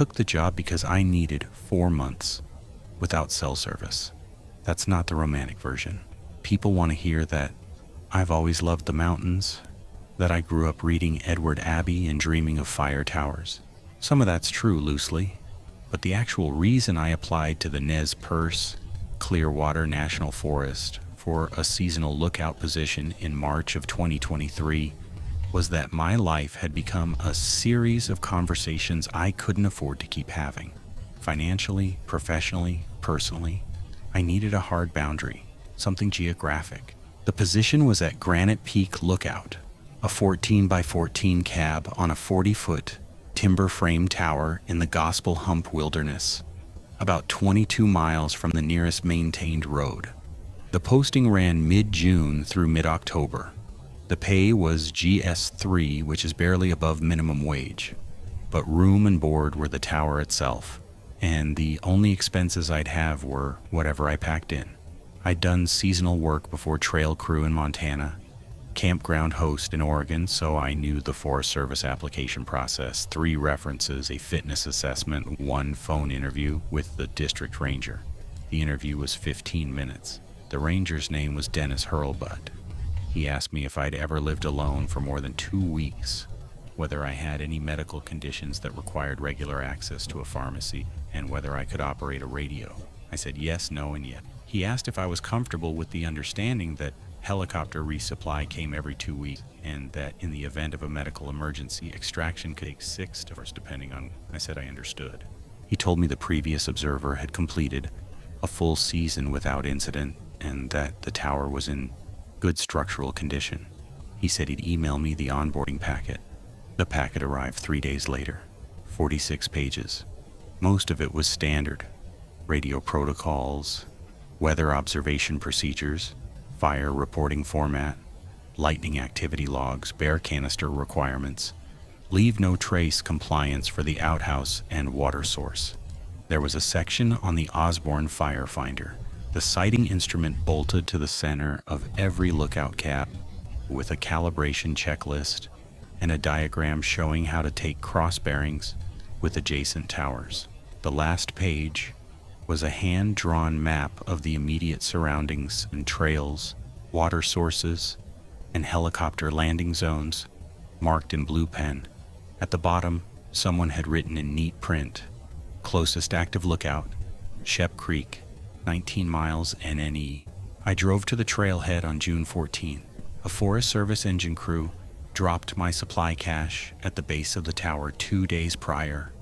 took the job because I needed 4 months without cell service. That's not the romantic version. People want to hear that I've always loved the mountains, that I grew up reading Edward Abbey and dreaming of fire towers. Some of that's true loosely, but the actual reason I applied to the Nez Perce Clearwater National Forest for a seasonal lookout position in March of 2023 was that my life had become a series of conversations I couldn't afford to keep having. Financially, professionally, personally, I needed a hard boundary, something geographic. The position was at Granite Peak Lookout, a 14 by 14 cab on a 40-foot timber frame tower in the Gospel Hump Wilderness, about 22 miles from the nearest maintained road. The posting ran mid-June through mid-October. The pay was GS3, which is barely above minimum wage, but room and board were the tower itself, and the only expenses I'd have were whatever I packed in. I'd done seasonal work before trail crew in Montana, campground host in Oregon, so I knew the Forest Service application process, 3 references, a fitness assessment, 1 phone interview with the district ranger. The interview was 15 minutes. The ranger's name was Dennis Hurlbut. He asked me if I'd ever lived alone for more than 2 weeks, whether I had any medical conditions that required regular access to a pharmacy, and whether I could operate a radio. I said yes, no, and yet. He asked if I was comfortable with the understanding that helicopter resupply came every 2 weeks, and that in the event of a medical emergency, extraction could take 6 to 4 depending on. I said I understood. He told me the previous observer had completed a full season without incident, and that the tower was in good structural condition. He said he'd email me the onboarding packet. The packet arrived 3 days later, 46 pages. Most of it was standard: radio protocols, weather observation procedures, fire reporting format, lightning activity logs, bear canister requirements, leave no trace compliance for the outhouse and water source. There was a section on the Osborne Firefinder, the sighting instrument bolted to the center of every lookout cab, with a calibration checklist and a diagram showing how to take cross bearings with adjacent towers. The last page was a hand-drawn map of the immediate surroundings and trails, water sources, and helicopter landing zones, marked in blue pen. At the bottom, someone had written in neat print, "Closest active lookout, Shep Creek, 19 miles NNE." I drove to the trailhead on June 14. A Forest Service engine crew dropped my supply cache at the base of the tower 2 days prior.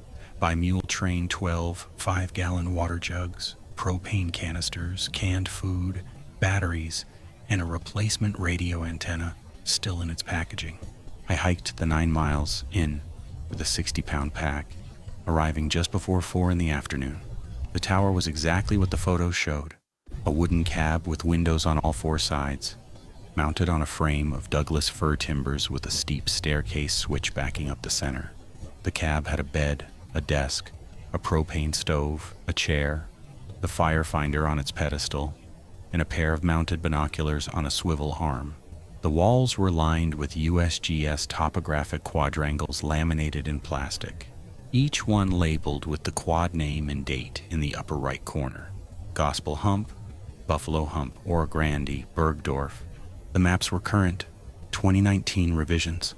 By mule train 12 5-gallon water jugs, propane canisters, canned food, batteries, and a replacement radio antenna still in its packaging. I hiked the 9 miles in with a 60-pound pack, arriving just before 4 in the afternoon. The tower was exactly what the photos showed: a wooden cab with windows on all 4 sides, mounted on a frame of Douglas fir timbers with a steep staircase switch backing up the center. The cab had a bed, a desk, a propane stove, a chair, the firefinder on its pedestal, and a pair of mounted binoculars on a swivel arm. The walls were lined with USGS topographic quadrangles laminated in plastic, each one labeled with the quad name and date in the upper right corner: Gospel Hump, Buffalo Hump, Oro Grande, Bergdorf. The maps were current, 2019 revisions.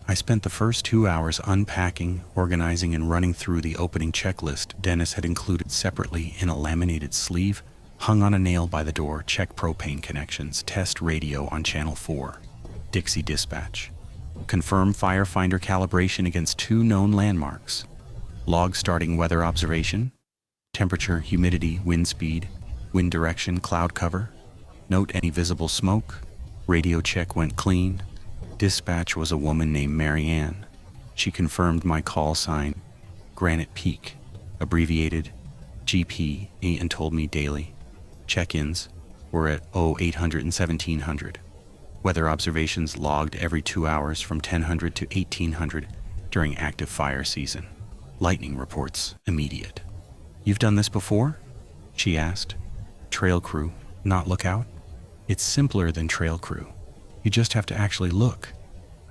I spent the first 2 hours unpacking, organizing, and running through the opening checklist Dennis had included separately in a laminated sleeve, hung on a nail by the door: check propane connections, test radio on channel 4, Dixie dispatch, confirm firefinder calibration against 2 known landmarks, log starting weather observation, temperature, humidity, wind speed, wind direction, cloud cover, note any visible smoke, radio check went clean. Dispatch was a woman named Mary Ann. She confirmed my call sign, Granite Peak, abbreviated GP, and told me daily check-ins were at 0800 and 1700. Weather observations logged every 2 hours from 1000 to 1800 during active fire season. Lightning reports immediate. "You've done this before?" she asked. "Trail crew, not lookout?" "It's simpler than trail crew. You just have to actually look."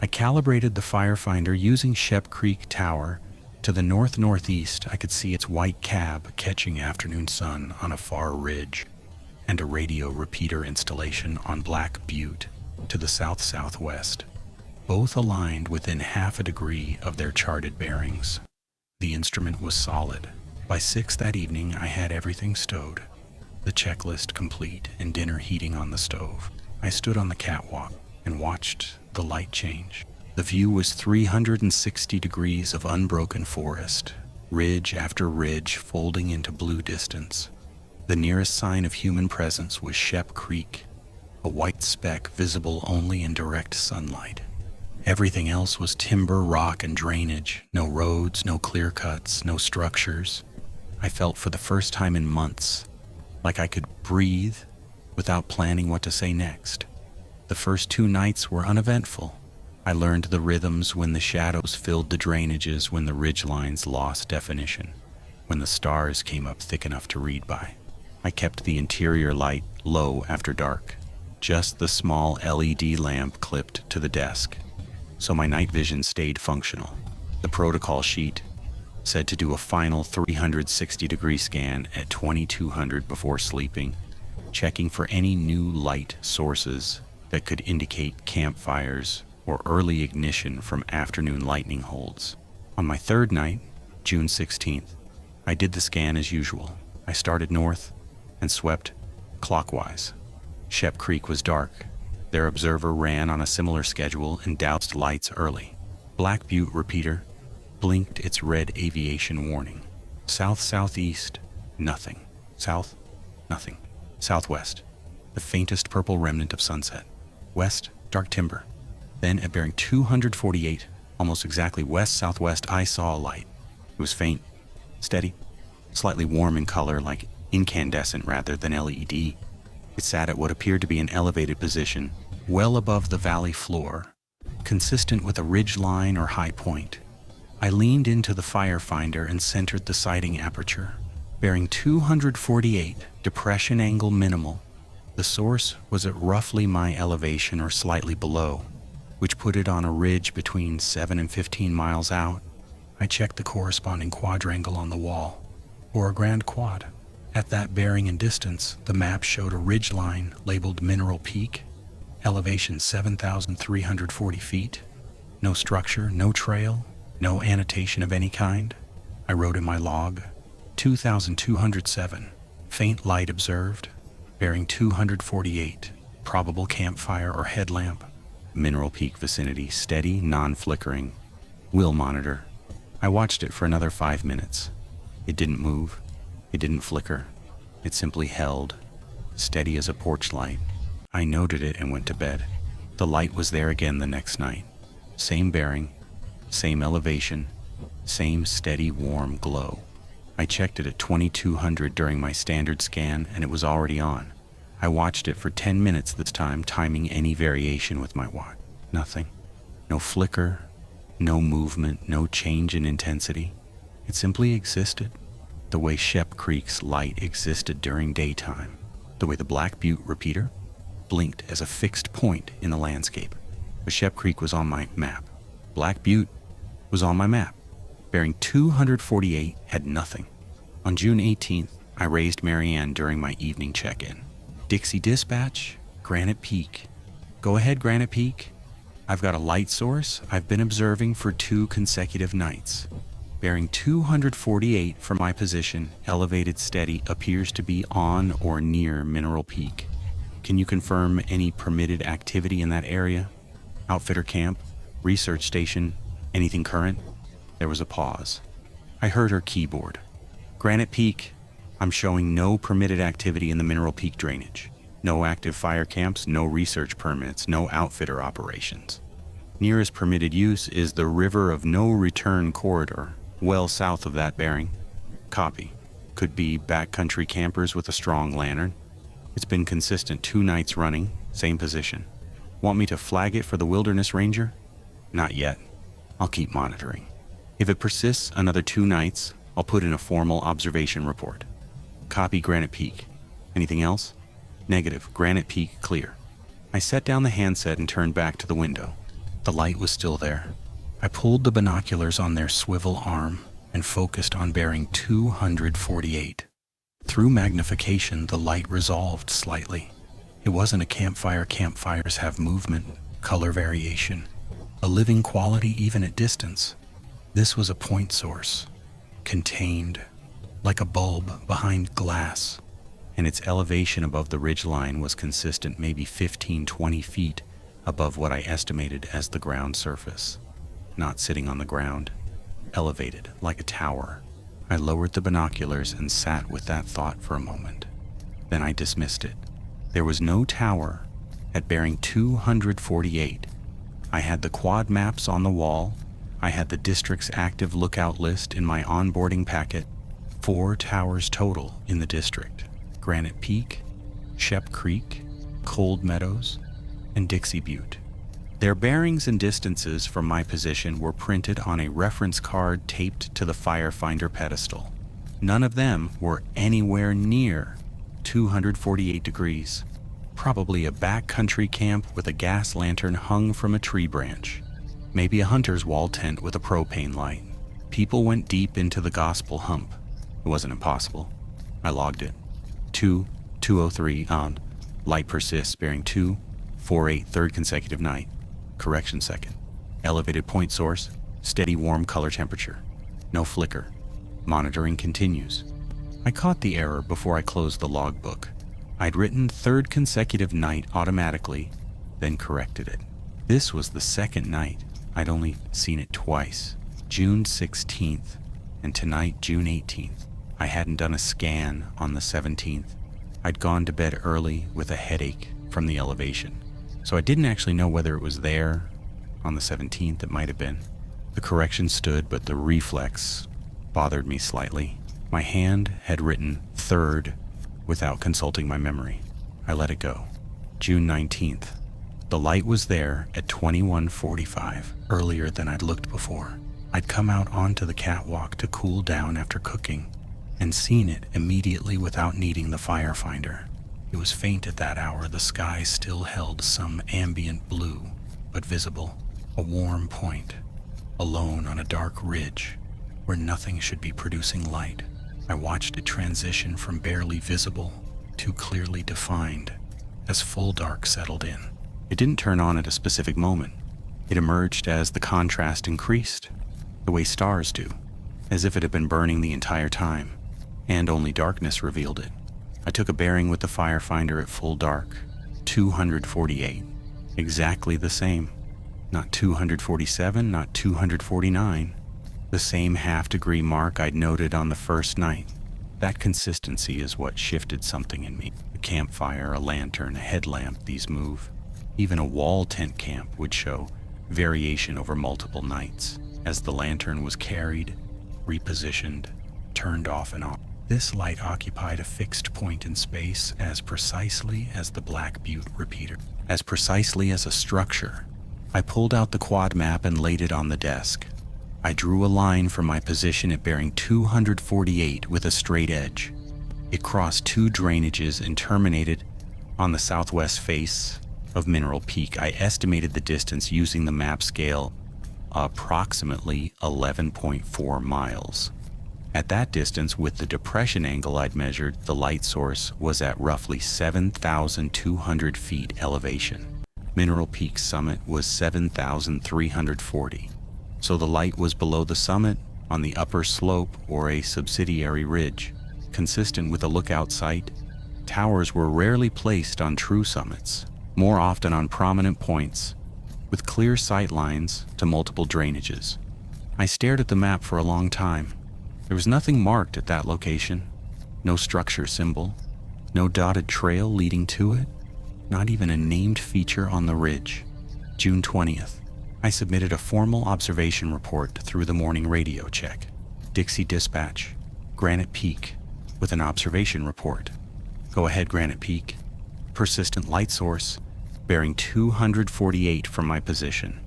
I calibrated the firefinder using Shep Creek Tower to To the north-northeast, I could see its white cab catching afternoon sun on a far ridge, and a radio repeater installation on Black Butte to the south-southwest, both aligned within half a degree of their charted bearings. The instrument was solid. By 6 that evening, I had everything stowed, the checklist complete and dinner heating on the stove. I stood on the catwalk and watched the light change. The view was 360 degrees of unbroken forest, ridge after ridge folding into blue distance. The nearest sign of human presence was Shep Creek, a white speck visible only in direct sunlight. Everything else was timber, rock, and drainage. No roads, no clear cuts, no structures. I felt for the first time in months like I could breathe without planning what to say next. The first 2 nights were uneventful. I learned the rhythms when the shadows filled the drainages, when the ridgelines lost definition, when the stars came up thick enough to read by. I kept the interior light low after dark, just the small LED lamp clipped to the desk, so my night vision stayed functional. The protocol sheet said to do a final 360-degree scan at 2200 before sleeping, checking for any new light sources that could indicate campfires or early ignition from afternoon lightning holds. On my 3rd night, June 16th, I did the scan as usual. I started north and swept clockwise. Shep Creek was dark. Their observer ran on a similar schedule and doused lights early. Black Butte repeater blinked its red aviation warning. South-southeast, nothing. South, nothing. Southwest, the faintest purple remnant of sunset. West, dark timber. Then at bearing 248, almost exactly west-southwest, I saw a light. It was faint, steady, slightly warm in color, like incandescent rather than LED. It sat at what appeared to be an elevated position, well above the valley floor, consistent with a ridge line or high point. I leaned into the firefinder and centered the sighting aperture. Bearing 248, depression angle minimal, the source was at roughly my elevation or slightly below, which put it on a ridge between 7 and 15 miles out. I checked the corresponding quadrangle on the wall, or a grand quad. At that bearing and distance, the map showed a ridge line labeled Mineral Peak, elevation 7,340 feet. No structure, no trail, no annotation of any kind. I wrote in my log, 2,207, faint light observed, bearing 248, probable campfire or headlamp. Mineral Peak vicinity, steady, non-flickering. Will monitor. I watched it for another 5 minutes. It didn't move. It didn't flicker. It simply held, steady as a porch light. I noted it and went to bed. The light was there again the next night. Same bearing, same elevation, same steady warm glow. I checked it at 2200 during my standard scan and it was already on. I watched it for 10 minutes this time, timing any variation with my watch. Nothing. No flicker, no movement, no change in intensity. It simply existed. The way Shep Creek's light existed during daytime. The way the Black Butte repeater blinked as a fixed point in the landscape. But Shep Creek was on my map. Black Butte was on my map. Bearing 248 had nothing. On June 18th, I raised Marianne during my evening check-in. Dixie Dispatch, Granite Peak. Go ahead, Granite Peak. I've got a light source I've been observing for 2 consecutive nights. Bearing 248 from my position, elevated steady, appears to be on or near Mineral Peak. Can you confirm any permitted activity in that area? Outfitter camp, research station, anything current? There was a pause. I heard her keyboard. Granite Peak, I'm showing no permitted activity in the Mineral Peak drainage. No active fire camps, no research permits, no outfitter operations. Nearest permitted use is the River of No Return corridor, well south of that bearing. Copy. Could be backcountry campers with a strong lantern. It's been consistent 2 nights running, same position. Want me to flag it for the Wilderness Ranger? Not yet. I'll keep monitoring. If it persists another 2 nights, I'll put in a formal observation report. Copy Granite Peak. Anything else? Negative. Granite Peak clear. I set down the handset and turned back to the window. The light was still there. I pulled the binoculars on their swivel arm, and focused on bearing 248. Through magnification, the light resolved slightly. It wasn't a campfire. Campfires have movement, color variation, a living quality even at distance. This was a point source, contained, like a bulb behind glass, and its elevation above the ridgeline was consistent, maybe 15-20 feet above what I estimated as the ground surface. Not sitting on the ground, elevated like a tower. I lowered the binoculars and sat with that thought for a moment. Then I dismissed it. There was no tower at bearing 248. I had the quad maps on the wall. I had the district's active lookout list in my onboarding packet. 4 towers total in the district: Granite Peak, Shep Creek, Cold Meadows, and Dixie Butte. Their bearings and distances from my position were printed on a reference card taped to the firefinder pedestal. None of them were anywhere near 248 degrees. Probably a backcountry camp with a gas lantern hung from a tree branch. Maybe a hunter's wall tent with a propane light. People went deep into the gospel hump. It wasn't impossible. I logged it. 2:03 on. Light persists, bearing 248, third consecutive night. Correction second. Elevated point source, steady warm color temperature. No flicker. Monitoring continues. I caught the error before I closed the logbook. I'd written third consecutive night automatically, then corrected it. This was the second night. I'd only seen it twice, June 16th, and tonight, June 18th. I hadn't done a scan on the 17th. I'd gone to bed early with a headache from the elevation, so I didn't actually know whether it was there on the 17th. It might have been. The correction stood, but the reflex bothered me slightly. My hand had written third without consulting my memory. I let it go. June 19th. The light was there at 21:45, earlier than I'd looked before. I'd come out onto the catwalk to cool down after cooking, and seen it immediately without needing the firefinder. It was faint at that hour. The sky still held some ambient blue, but visible. A warm point, alone on a dark ridge, where nothing should be producing light. I watched it transition from barely visible to clearly defined as full dark settled in. It didn't turn on at a specific moment. It emerged as the contrast increased, the way stars do, as if it had been burning the entire time, and only darkness revealed it. I took a bearing with the firefinder at full dark, 248, exactly the same. Not 247, not 249. The same half-degree mark I'd noted on the first night. That consistency is what shifted something in me. A campfire, a lantern, a headlamp, these move. Even a wall tent camp would show variation over multiple nights, as the lantern was carried, repositioned, turned off and on. This light occupied a fixed point in space as precisely as the Black Butte repeater, as precisely as a structure. I pulled out the quad map and laid it on the desk. I drew a line from my position at bearing 248 with a straight edge. It crossed 2 drainages and terminated on the southwest face of Mineral Peak. I estimated the distance using the map scale, approximately 11.4 miles. At that distance, with the depression angle I'd measured, the light source was at roughly 7,200 feet elevation. Mineral Peak's summit was 7,340. So the light was below the summit, on the upper slope or a subsidiary ridge. Consistent with a lookout site, towers were rarely placed on true summits, more often on prominent points, with clear sight lines to multiple drainages. I stared at the map for a long time. There was nothing marked at that location. No structure symbol, no dotted trail leading to it, not even a named feature on the ridge. June 20th. I submitted a formal observation report through the morning radio check. Dixie Dispatch, Granite Peak, with an observation report. Go ahead, Granite Peak. Persistent light source, bearing 248 from my position.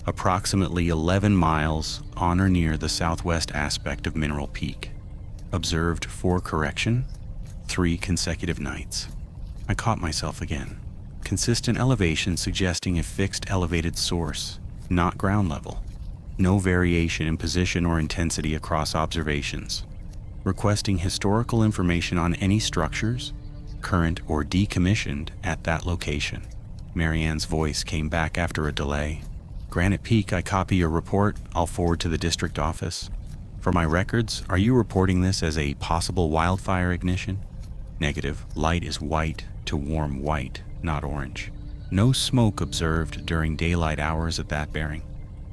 Approximately 11 miles on or near the southwest aspect of Mineral Peak. Observed for correction, 3 consecutive nights. I caught myself again. Consistent elevation suggesting a fixed elevated source, not ground level. No variation in position or intensity across observations. Requesting historical information on any structures, current or decommissioned, at that location. Marianne's voice came back after a delay. Granite Peak, I copy your report. I'll forward to the district office. For my records, are you reporting this as a possible wildfire ignition? Negative. Light is white to warm white, not orange. No smoke observed during daylight hours at that bearing.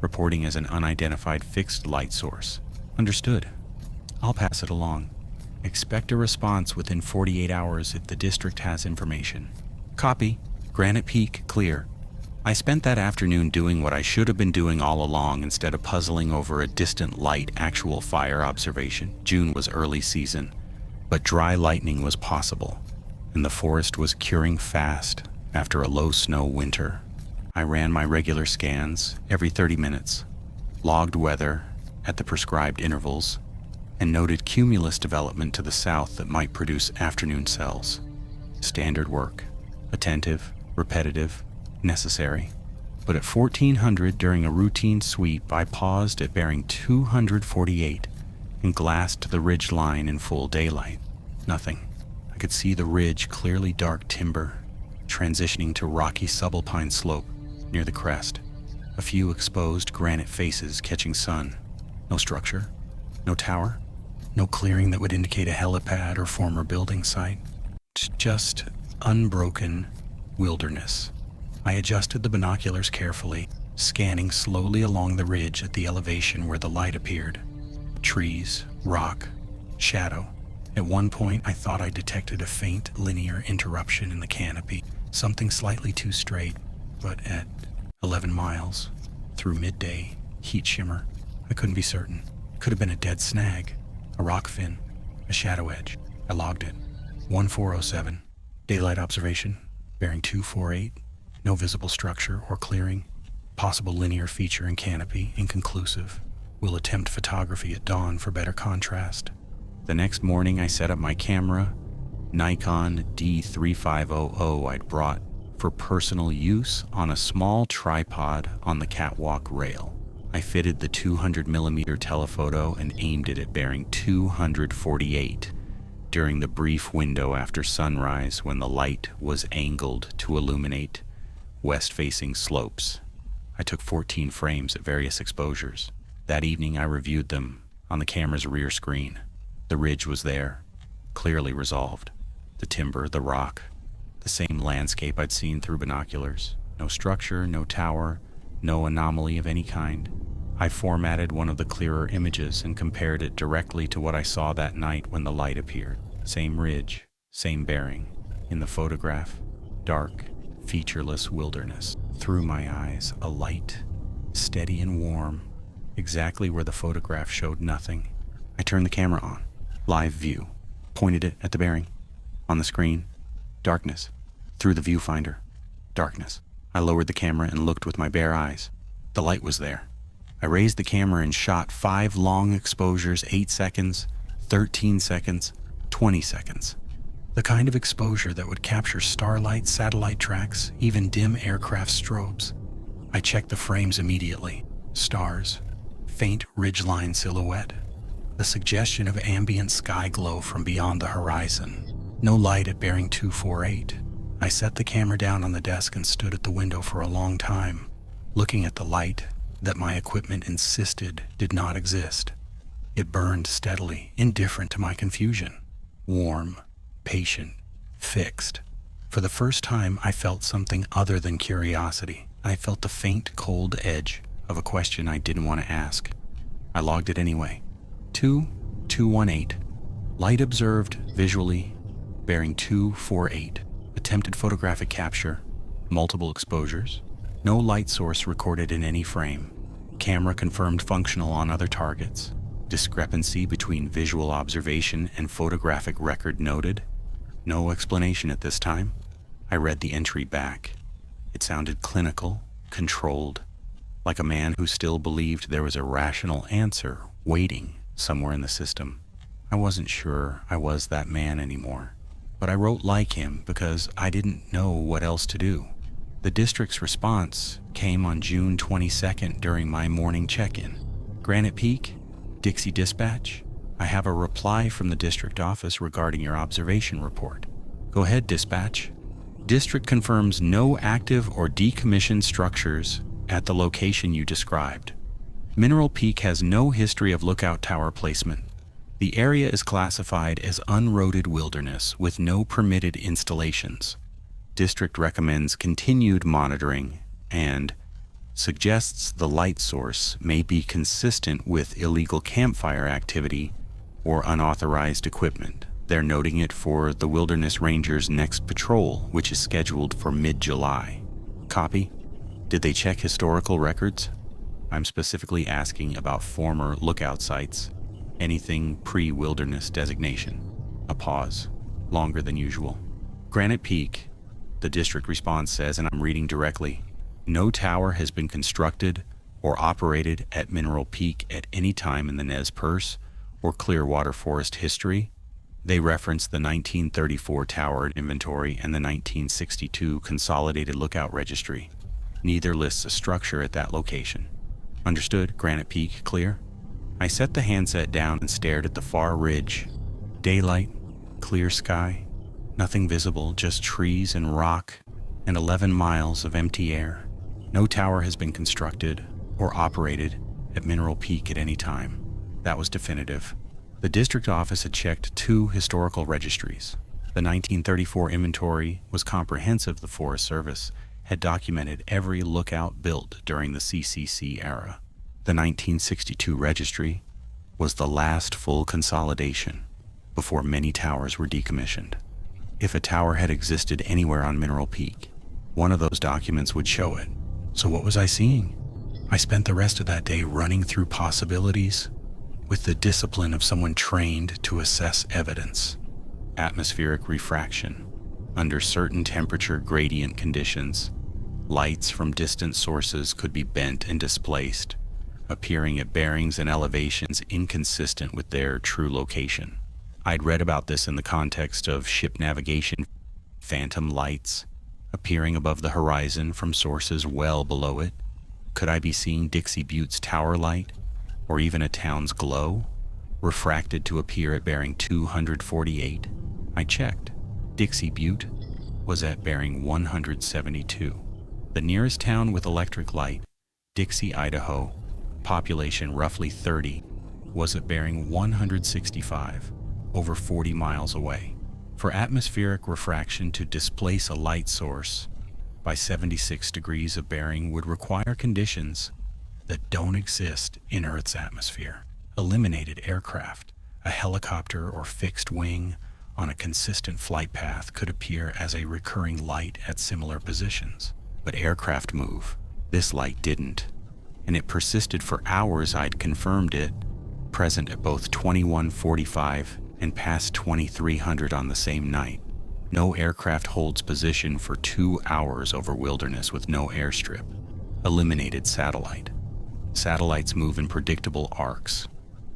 Reporting as an unidentified fixed light source. Understood. I'll pass it along. Expect a response within 48 hours if the district has information. Copy. Granite Peak, clear. I spent that afternoon doing what I should have been doing all along instead of puzzling over a distant light actual fire observation. June was early season, but dry lightning was possible, and the forest was curing fast after a low snow winter. I ran my regular scans every 30 minutes, logged weather at the prescribed intervals, and noted cumulus development to the south that might produce afternoon cells. Standard work. Attentive, repetitive, necessary. But at 1400 during a routine sweep, I paused at bearing 248 and glassed the ridge line in full daylight. Nothing. I could see the ridge, clearly dark timber, transitioning to rocky subalpine slope near the crest. A few exposed granite faces catching sun. No structure, no tower, no clearing that would indicate a helipad or former building site. Just unbroken wilderness. I adjusted the binoculars carefully, scanning slowly along the ridge at the elevation where the light appeared. Trees, rock, shadow. At one point, I thought I detected a faint linear interruption in the canopy, something slightly too straight, but at 11 miles, through midday, heat shimmer, I couldn't be certain. It could have been a dead snag, a rock fin, a shadow edge. I logged it. 1407. Daylight observation, bearing 248. No visible structure or clearing. Possible linear feature in canopy, inconclusive. Will attempt photography at dawn for better contrast. The next morning I set up my camera, Nikon D3500 I'd brought for personal use, on a small tripod on the catwalk rail. I fitted the 200mm telephoto and aimed it at bearing 248 during the brief window after sunrise when the light was angled to illuminate west-facing slopes. I took 14 frames at various exposures. That evening I reviewed them on the camera's rear screen. The ridge was there, clearly resolved. The timber, the rock, the same landscape I'd seen through binoculars. No structure, no tower, no anomaly of any kind. I formatted one of the clearer images and compared it directly to what I saw that night when the light appeared. Same ridge, same bearing. In the photograph, dark, featureless wilderness. Through my eyes, a light, steady and warm, exactly where the photograph showed nothing. I turned the camera on. Live view. Pointed it at the bearing. On the screen, darkness. Through the viewfinder, darkness. I lowered the camera and looked with my bare eyes. The light was there. I raised the camera and shot 5 long exposures, 8 seconds, 13 seconds, 20 seconds. The kind of exposure that would capture starlight, satellite tracks, even dim aircraft strobes. I checked the frames immediately. Stars, faint ridgeline silhouette. The suggestion of ambient sky glow from beyond the horizon. No light at bearing 248. I set the camera down on the desk and stood at the window for a long time, looking at the light that my equipment insisted did not exist. It burned steadily, indifferent to my confusion. Warm, patient, fixed. For the first time, I felt something other than curiosity. I felt the faint, cold edge of a question I didn't want to ask. I logged it anyway. 2218. Light observed visually, bearing 248. Attempted photographic capture, multiple exposures. No light source recorded in any frame. Camera confirmed functional on other targets. Discrepancy between visual observation and photographic record noted. No explanation at this time. I read the entry back. It sounded clinical, controlled, like a man who still believed there was a rational answer waiting somewhere in the system. I wasn't sure I was that man anymore, but I wrote like him because I didn't know what else to do. The district's response came on June 22nd during my morning check-in. Granite Peak, Dixie Dispatch, I have a reply from the district office regarding your observation report. Go ahead, dispatch. District confirms no active or decommissioned structures at the location you described. Mineral Peak has no history of lookout tower placement. The area is classified as unroaded wilderness with no permitted installations. District recommends continued monitoring and suggests the light source may be consistent with illegal campfire activity or unauthorized equipment. They're noting it for the Wilderness Rangers' next patrol, which is scheduled for mid-July. Copy? Did they check historical records? I'm specifically asking about former lookout sites, anything pre-wilderness designation. A pause, longer than usual. Granite Peak, the district response says, and I'm reading directly, no tower has been constructed or operated at Mineral Peak at any time in the Nez Perce or Clearwater Forest history. They reference the 1934 tower inventory and the 1962 Consolidated Lookout Registry. Neither lists a structure at that location. Understood, Granite Peak, clear? I set the handset down and stared at the far ridge. Daylight, clear sky, nothing visible, just trees and rock, and 11 miles of empty air. No tower has been constructed or operated at Mineral Peak at any time. That was definitive. The district office had checked 2 historical registries. The 1934 inventory was comprehensive. The Forest Service had documented every lookout built during the CCC era. The 1962 registry was the last full consolidation before many towers were decommissioned. If a tower had existed anywhere on Mineral Peak, one of those documents would show it. So what was I seeing? I spent the rest of that day running through possibilities with the discipline of someone trained to assess evidence. Atmospheric refraction. Under certain temperature gradient conditions, lights from distant sources could be bent and displaced, appearing at bearings and elevations inconsistent with their true location. I'd read about this in the context of ship navigation, phantom lights appearing above the horizon from sources well below it. Could I be seeing Dixie Butte's tower light, or even a town's glow, refracted to appear at bearing 248? I checked. Dixie Butte was at bearing 172. The nearest town with electric light, Dixie, Idaho, population roughly 30, was at bearing 165, over 40 miles away. For atmospheric refraction to displace a light source by 76 degrees of bearing would require conditions that don't exist in Earth's atmosphere. Eliminated aircraft, a helicopter or fixed wing on a consistent flight path could appear as a recurring light at similar positions. But aircraft move. This light didn't. And it persisted for hours. I'd confirmed it, present at both 2145 and past 2300 on the same night. No aircraft holds position for 2 hours over wilderness with no airstrip. Eliminated satellite. Satellites move in predictable arcs.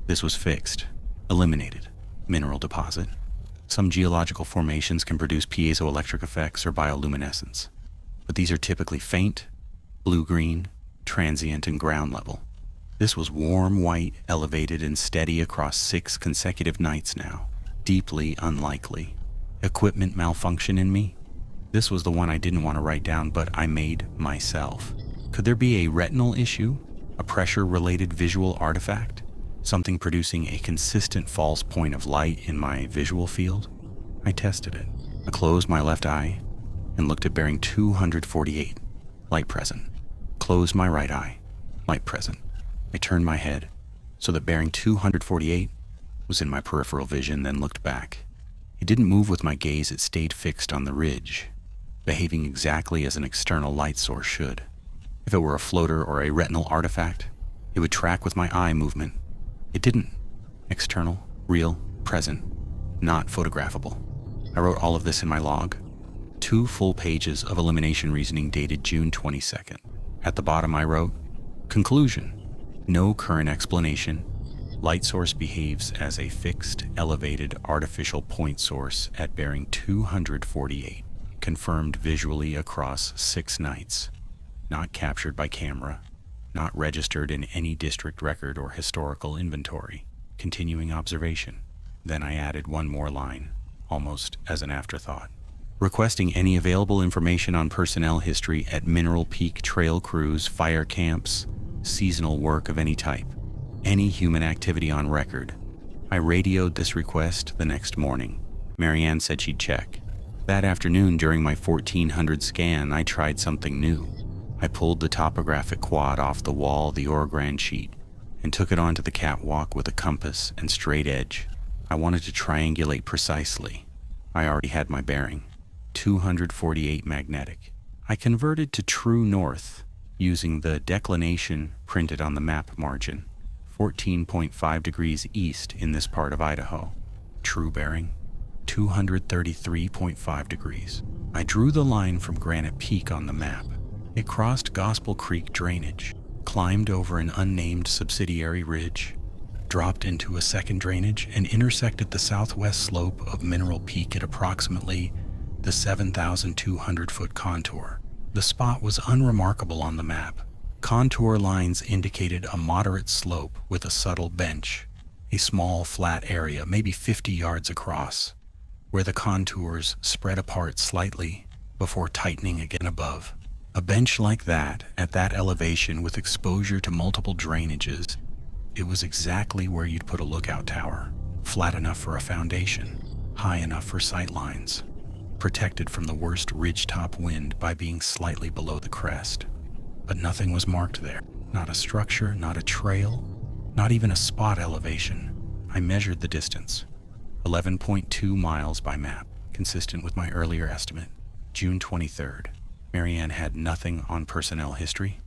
This was fixed. Eliminated. Mineral deposit. Some geological formations can produce piezoelectric effects or bioluminescence, but these are typically faint, blue-green, transient, and ground level. This was warm, white, elevated, and steady across 6 consecutive nights now. Deeply unlikely. Equipment malfunction in me? This was the one I didn't want to write down, but I made myself. Could there be a retinal issue? A pressure-related visual artifact? Something producing a consistent false point of light in my visual field? I tested it. I closed my left eye and looked at bearing 248, light present. Closed my right eye, light present. I turned my head so that bearing 248 was in my peripheral vision, then looked back. It didn't move with my gaze, it stayed fixed on the ridge, behaving exactly as an external light source should. If it were a floater or a retinal artifact, it would track with my eye movement. It didn't. External, real, present, not photographable. I wrote all of this in my log. 2 full pages of elimination reasoning dated June 22nd. At the bottom I wrote, conclusion. No current explanation. Light source behaves as a fixed, elevated, artificial point source at bearing 248. confirmed visually across 6 nights, not captured by camera, not registered in any district record or historical inventory. Continuing observation. Then I added one more line, almost as an afterthought. Requesting any available information on personnel history at Mineral Peak trail crews, fire camps, seasonal work of any type, any human activity on record. I radioed this request the next morning. Marianne said she'd check. That afternoon, during my 1400 scan, I tried something new. I pulled the topographic quad off the wall, the Orogrand sheet, and took it onto the catwalk with a compass and straight edge. I wanted to triangulate precisely. I already had my bearing, 248 magnetic. I converted to true north using the declination printed on the map margin, 14.5 degrees east in this part of Idaho. True bearing, 233.5 degrees. I drew the line from Granite Peak on the map. It crossed Gospel Creek drainage, climbed over an unnamed subsidiary ridge, dropped into a second drainage, and intersected the southwest slope of Mineral Peak at approximately the 7,200-foot contour. The spot was unremarkable on the map. Contour lines indicated a moderate slope with a subtle bench, a small flat area, maybe 50 yards across, where the contours spread apart slightly before tightening again above. A bench like that, at that elevation with exposure to multiple drainages, it was exactly where you'd put a lookout tower, flat enough for a foundation, high enough for sight lines, protected from the worst ridgetop wind by being slightly below the crest. But nothing was marked there. Not a structure, not a trail, not even a spot elevation. I measured the distance, 11.2 miles by map, consistent with my earlier estimate. June 23rd. Marianne had nothing on personnel history.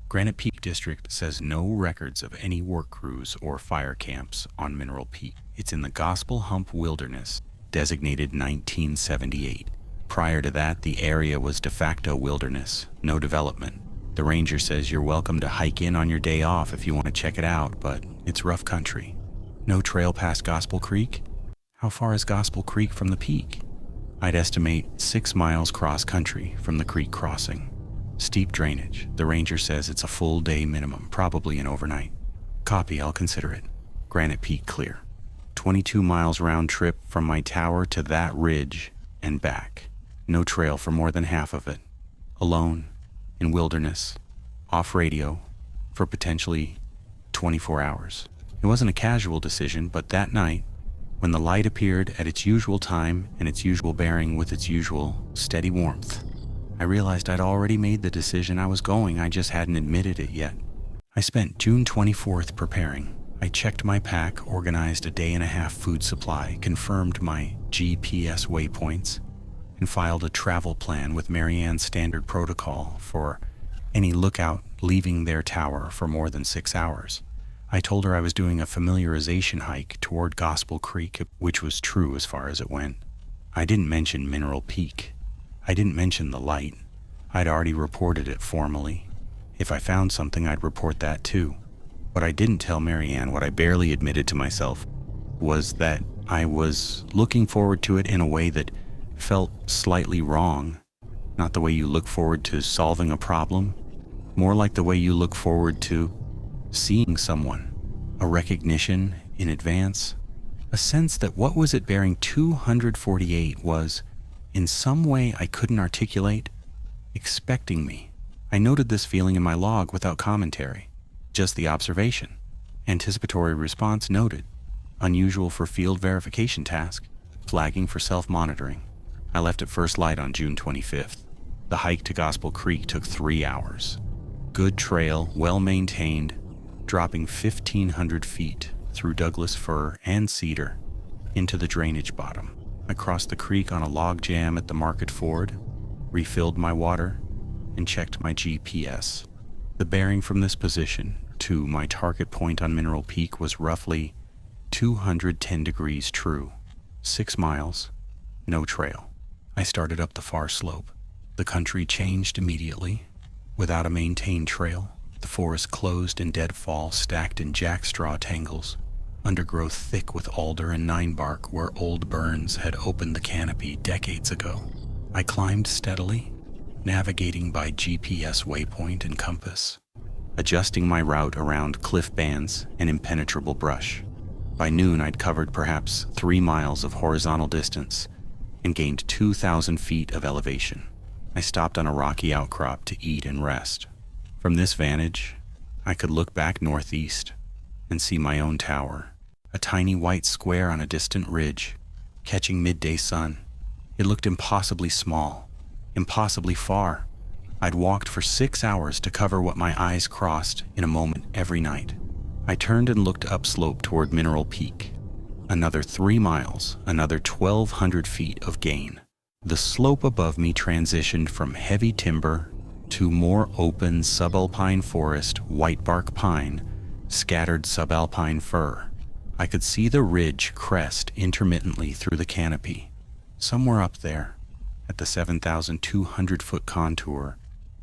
Granite Peak District says no records of any work crews or fire camps on Mineral Peak. It's in the Gospel Hump Wilderness, designated 1978. Prior to that, the area was de facto wilderness, no development. The ranger says you're welcome to hike in on your day off if you want to check it out, but it's rough country. No trail past Gospel Creek? How far is Gospel Creek from the peak? I'd estimate 6 miles cross country from the creek crossing. Steep drainage. The ranger says it's a full day minimum, probably an overnight. Copy, I'll consider it. Granite Peak clear. 22 miles round trip from my tower to that ridge and back. No trail for more than half of it. Alone, in wilderness, off radio, for potentially 24 hours. It wasn't a casual decision, but that night, when the light appeared at its usual time and its usual bearing with its usual steady warmth, I realized I'd already made the decision I was going, I just hadn't admitted it yet. I spent June 24th preparing. I checked my pack, organized a day-and-a-half food supply, confirmed my GPS waypoints, and filed a travel plan with Marianne's standard protocol for any lookout leaving their tower for more than 6 hours. I told her I was doing a familiarization hike toward Gospel Creek, which was true as far as it went. I didn't mention Mineral Peak. I didn't mention the light. I'd already reported it formally. If I found something, I'd report that too. What I didn't tell Marianne, what I barely admitted to myself, was that I was looking forward to it in a way that felt slightly wrong. Not the way you look forward to solving a problem, more like the way you look forward to seeing someone, a recognition in advance, a sense that what was it bearing 248 was, in some way I couldn't articulate, expecting me. I noted this feeling in my log without commentary, just the observation. Anticipatory response noted. Unusual for field verification task, flagging for self-monitoring. I left at first light on June 25th. The hike to Gospel Creek took 3 hours. Good trail, well-maintained, dropping 1,500 feet through Douglas fir and cedar into the drainage bottom. I crossed the creek on a log jam at the Market Ford, refilled my water, and checked my GPS. The bearing from this position to my target point on Mineral Peak was roughly 210 degrees true. 6 miles, no trail. I started up the far slope. The country changed immediately, without a maintained trail. The forest closed in deadfall stacked in jackstraw tangles, undergrowth thick with alder and ninebark where old burns had opened the canopy decades ago. I climbed steadily, navigating by GPS waypoint and compass, adjusting my route around cliff bands and impenetrable brush. By noon, I'd covered perhaps 3 miles of horizontal distance and gained 2,000 feet of elevation. I stopped on a rocky outcrop to eat and rest. From this vantage, I could look back northeast and see my own tower, a tiny white square on a distant ridge, catching midday sun. It looked impossibly small, impossibly far. I'd walked for 6 hours to cover what my eyes crossed in a moment every night. I turned and looked upslope toward Mineral Peak. Another 3 miles, another 1,200 feet of gain. The slope above me transitioned from heavy timber to more open subalpine forest, whitebark pine, scattered subalpine fir. I could see the ridge crest intermittently through the canopy. Somewhere up there, at the 7,200-foot contour,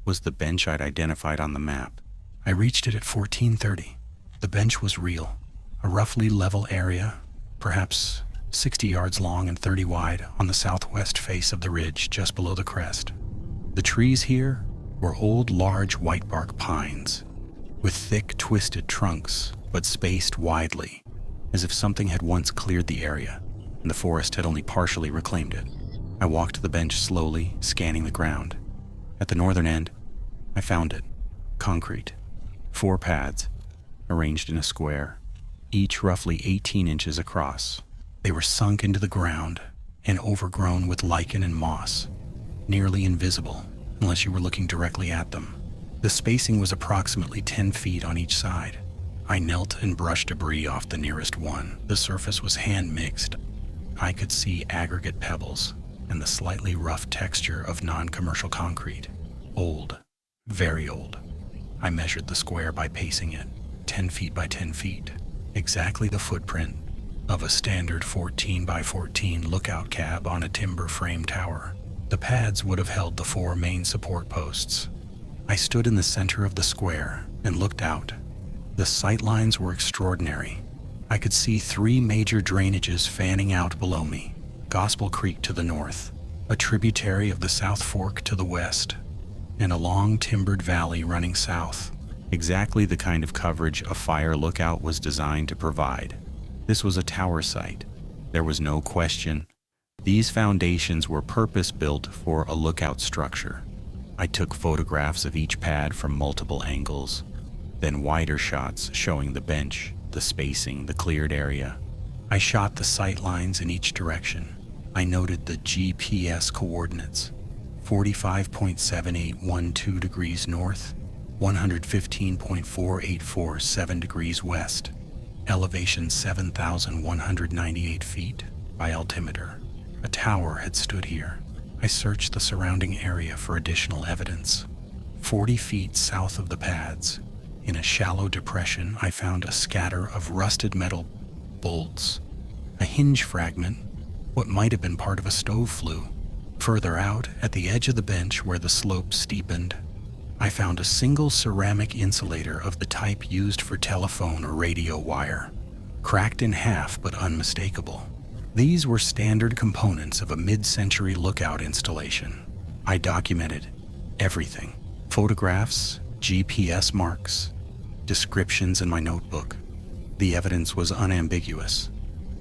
was the bench I'd identified on the map. I reached it at 14:30. The bench was real, a roughly level area, perhaps 60 yards long and 30 wide, on the southwest face of the ridge just below the crest. The trees here were old, large whitebark pines, with thick, twisted trunks, but spaced widely, as if something had once cleared the area, and the forest had only partially reclaimed it. I walked to the bench slowly, scanning the ground. At the northern end, I found it. Concrete. 4 pads, arranged in a square, each roughly 18 inches across. They were sunk into the ground and overgrown with lichen and moss, nearly invisible unless you were looking directly at them. The spacing was approximately 10 feet on each side. I knelt and brushed debris off the nearest one. The surface was hand-mixed. I could see aggregate pebbles and the slightly rough texture of non-commercial concrete. Old, very old. I measured the square by pacing it, 10 feet by 10 feet, exactly the footprint of a standard 14 by 14 lookout cab on a timber frame tower. The pads would have held the 4 main support posts. I stood in the center of the square and looked out. The sight lines were extraordinary. I could see 3 major drainages fanning out below me. Gospel Creek to the north, a tributary of the South Fork to the west, and a long timbered valley running south. Exactly the kind of coverage a fire lookout was designed to provide. This was a tower site. There was no question. These foundations were purpose-built for a lookout structure. I took photographs of each pad from multiple angles, then wider shots showing the bench, the spacing, the cleared area. I shot the sight lines in each direction. I noted the GPS coordinates: 45.7812 degrees north, 115.4847 degrees west, elevation 7,198 feet by altimeter. A tower had stood here. I searched the surrounding area for additional evidence. 40 feet south of the pads, in a shallow depression, I found a scatter of rusted metal bolts, a hinge fragment, what might have been part of a stove flue. Further out, at the edge of the bench where the slope steepened, I found a single ceramic insulator of the type used for telephone or radio wire, cracked in half but unmistakable. These were standard components of a mid-century lookout installation. I documented everything: photographs, GPS marks, descriptions in my notebook. The evidence was unambiguous.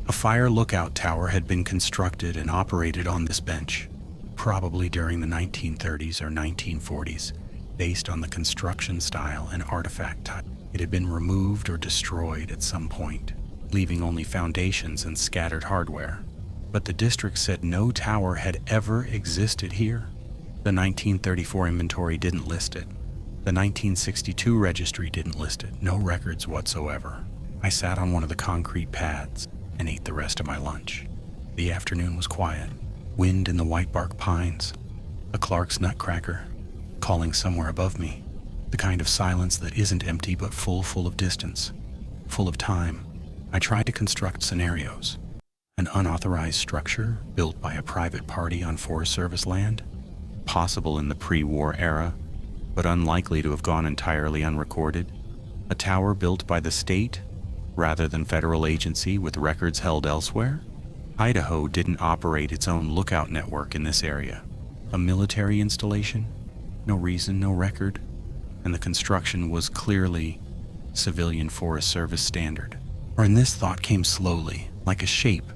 A fire lookout tower had been constructed and operated on this bench, probably during the 1930s or 1940s, based on the construction style and artifact type. It had been removed or destroyed at some point, leaving only foundations and scattered hardware. But the district said no tower had ever existed here. The 1934 inventory didn't list it. The 1962 registry didn't list it. No records whatsoever. I sat on one of the concrete pads and ate the rest of my lunch. The afternoon was quiet. Wind in the whitebark pines, a Clark's nutcracker calling somewhere above me. The kind of silence that isn't empty but full of distance, full of time. I tried to construct scenarios. An unauthorized structure built by a private party on Forest Service land, possible in the pre-war era, but unlikely to have gone entirely unrecorded. A tower built by the state rather than federal agency with records held elsewhere. Idaho didn't operate its own lookout network in this area. A military installation? No reason, no record, and the construction was clearly civilian Forest Service standard. Or in this thought came slowly, like a shape,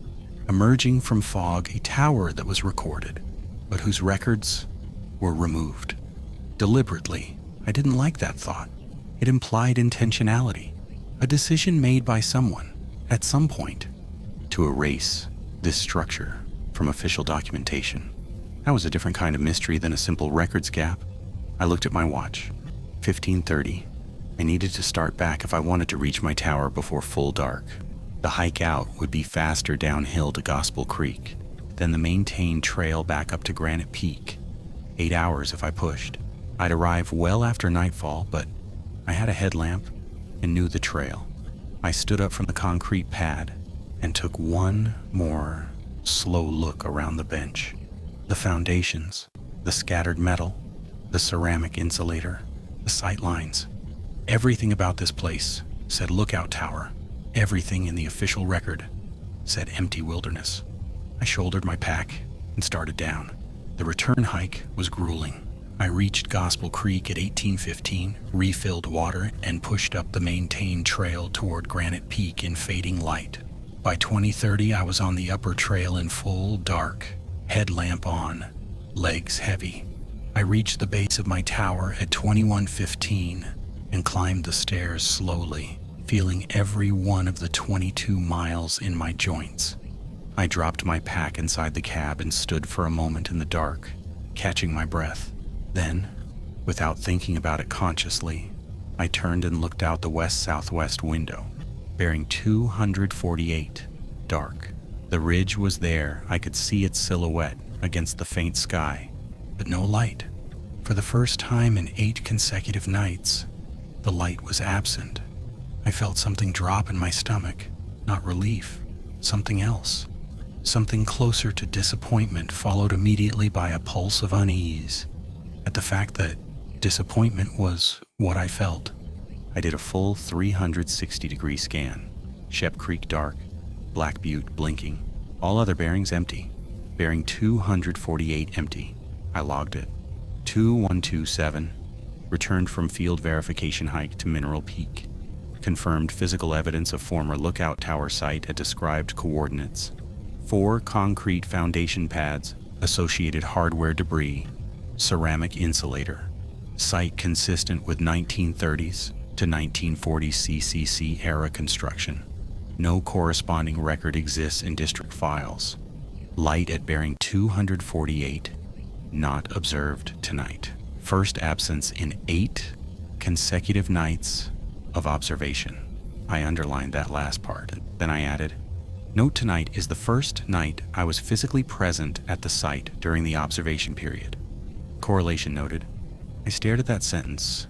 emerging from fog, a tower that was recorded, but whose records were removed. Deliberately, I didn't like that thought. It implied intentionality, a decision made by someone, at some point, to erase this structure from official documentation. That was a different kind of mystery than a simple records gap. I looked at my watch. 15:30. I needed to start back if I wanted to reach my tower before full dark. The hike out would be faster downhill to Gospel Creek, then the maintained trail back up to Granite Peak. 8 hours if I pushed. I'd arrive well after nightfall, but I had a headlamp and knew the trail. I stood up from the concrete pad and took one more slow look around the bench. The foundations, the scattered metal, the ceramic insulator, the sight lines. Everything about this place said Lookout Tower. Everything in the official record said empty wilderness. I shouldered my pack and started down. The return hike was grueling. I reached Gospel Creek at 18:15, refilled water, and pushed up the maintained trail toward Granite Peak in fading light. By 20:30, I was on the upper trail in full dark, headlamp on, legs heavy. I reached the base of my tower at 21:15 and climbed the stairs slowly, feeling every one of the 22 miles in my joints. I dropped my pack inside the cab and stood for a moment in the dark, catching my breath. Then, without thinking about it consciously, I turned and looked out the west-southwest window, bearing 248, dark. The ridge was there. I could see its silhouette against the faint sky, but no light. For the first time in 8 consecutive nights, the light was absent. I felt something drop in my stomach, not relief, something else. Something closer to disappointment, followed immediately by a pulse of unease at the fact that disappointment was what I felt. I did a full 360-degree scan. Shep Creek dark, Black Butte blinking, all other bearings empty. Bearing 248 empty. I logged it. 2127, returned from field verification hike to Mineral Peak. Confirmed physical evidence of former Lookout Tower site at described coordinates. 4 concrete foundation pads, associated hardware debris, ceramic insulator. Site consistent with 1930s to 1940s CCC era construction. No corresponding record exists in district files. Light at bearing 248, not observed tonight. First absence in 8 consecutive nights of observation. I underlined that last part. Then I added, note tonight is the first night I was physically present at the site during the observation period. Correlation noted. I stared at that sentence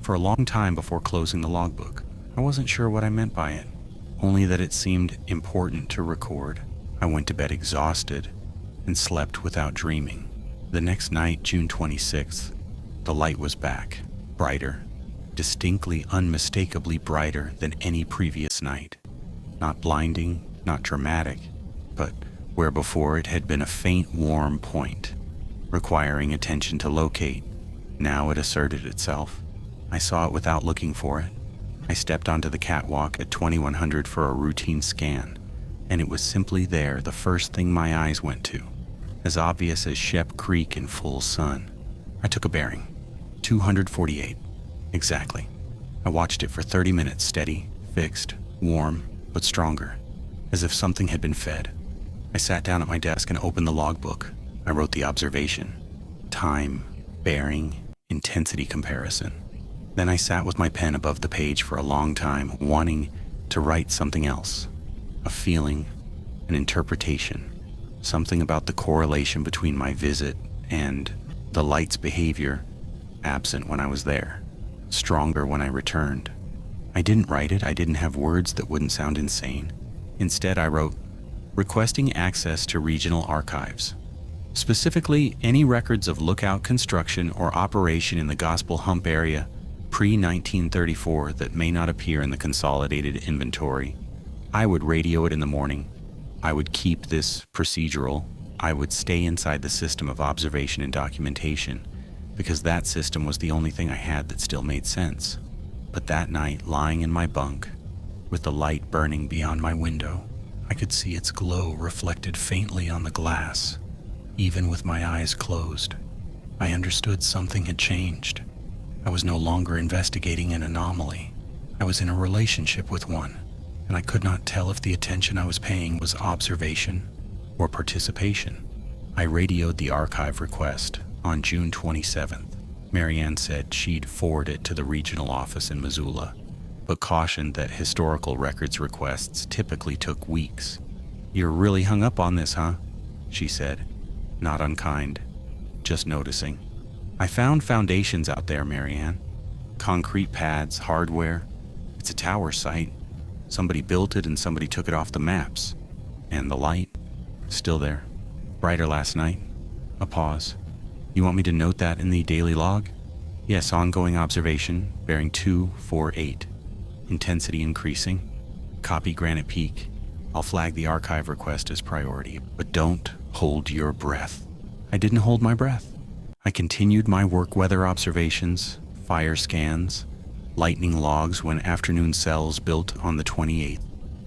for a long time before closing the logbook. I wasn't sure what I meant by it, only that it seemed important to record. I went to bed exhausted and slept without dreaming. The next night, June 26th, the light was back, brighter, distinctly, unmistakably brighter than any previous night. Not blinding, not dramatic, but where before it had been a faint, warm point, requiring attention to locate. Now it asserted itself. I saw it without looking for it. I stepped onto the catwalk at 2100 for a routine scan, and it was simply there, the first thing my eyes went to, as obvious as Shep Creek in full sun. I took a bearing. 248. Exactly. I watched it for 30 minutes, steady, fixed, warm, but stronger, as if something had been fed. I sat down at my desk and opened the logbook. I wrote the observation, time, bearing, intensity comparison. Then I sat with my pen above the page for a long time, wanting to write something else. A feeling, an interpretation, something about the correlation between my visit and the light's behavior, absent when I was there, stronger when I returned. I didn't write it. I didn't have words that wouldn't sound insane. Instead, I wrote, requesting access to regional archives. Specifically, any records of lookout construction or operation in the Gospel Hump area pre-1934 that may not appear in the consolidated inventory. I would radio it in the morning. I would keep this procedural. I would stay inside the system of observation and documentation, because that system was the only thing I had that still made sense. But that night, lying in my bunk, with the light burning beyond my window, I could see its glow reflected faintly on the glass, even with my eyes closed. I understood something had changed. I was no longer investigating an anomaly. I was in a relationship with one, and I could not tell if the attention I was paying was observation or participation. I radioed the archive request on June 27th. Marianne said she'd forward it to the regional office in Missoula, but cautioned that historical records requests typically took weeks. "You're really hung up on this, huh?" she said, not unkind, just noticing. "I found foundations out there, Marianne. Concrete pads, hardware. It's a tower site. Somebody built it and somebody took it off the maps. And the light, still there. Brighter last night." A pause. "You want me to note that in the daily log?" "Yes, ongoing observation, bearing 248. Intensity increasing. Copy Granite Peak. I'll flag the archive request as priority, but don't hold your breath." I didn't hold my breath. I continued my work weather observations, fire scans, lightning logs when afternoon cells built on the 28th,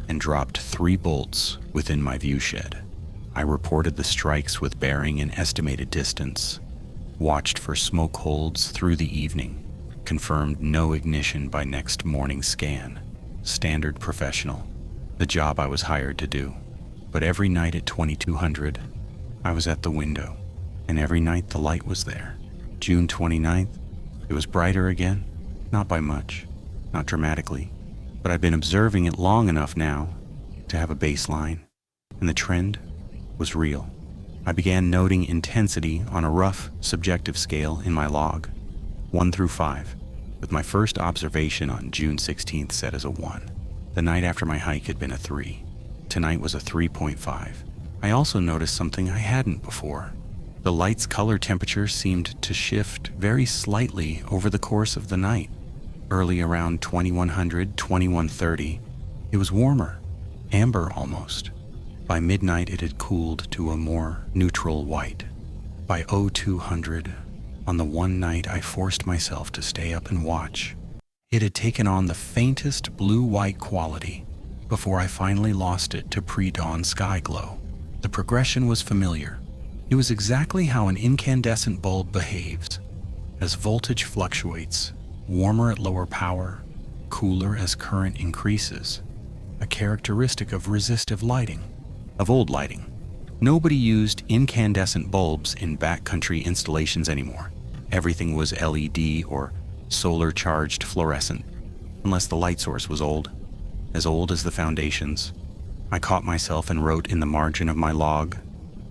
and dropped 3 bolts within my viewshed. I reported the strikes with bearing and estimated distance, watched for smoke holds through the evening, confirmed no ignition by next morning's scan. Standard professional, the job I was hired to do. But every night at 2200, I was at the window, and every night the light was there. June 29th, it was brighter again, not by much, not dramatically, but I'd been observing it long enough now to have a baseline, and the trend was real. I began noting intensity on a rough, subjective scale in my log, 1 through 5, with my first observation on June 16th set as a 1. The night after my hike had been a 3. Tonight was a 3.5. I also noticed something I hadn't before. The light's color temperature seemed to shift very slightly over the course of the night. Early around 2100, 2130, it was warmer, amber almost. By midnight, it had cooled to a more neutral white. By 0200, on the one night I forced myself to stay up and watch, it had taken on the faintest blue-white quality before I finally lost it to pre-dawn sky glow. The progression was familiar. It was exactly how an incandescent bulb behaves, as voltage fluctuates, warmer at lower power, cooler as current increases, a characteristic of resistive lighting, of old lighting. Nobody used incandescent bulbs in backcountry installations anymore. Everything was LED or solar-charged fluorescent, unless the light source was old as the foundations. I caught myself and wrote in the margin of my log,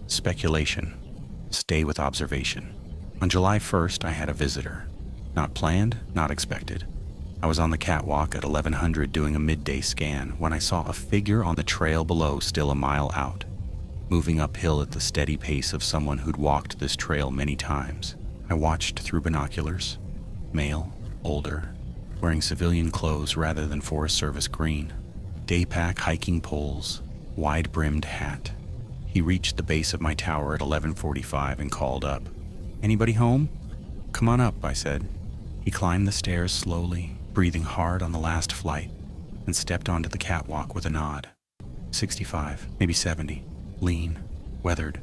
"Speculation. Stay with observation." On July 1st, I had a visitor. Not planned, not expected. I was on the catwalk at 1100 doing a midday scan when I saw a figure on the trail below, still a mile out, moving uphill at the steady pace of someone who'd walked this trail many times. I watched through binoculars. Male, older, wearing civilian clothes rather than Forest Service green. Daypack hiking poles, wide-brimmed hat. He reached the base of my tower at 11:45 and called up. "Anybody home?" "Come on up," I said. He climbed the stairs slowly, breathing hard on the last flight, and stepped onto the catwalk with a nod. 65, maybe 70, lean, weathered,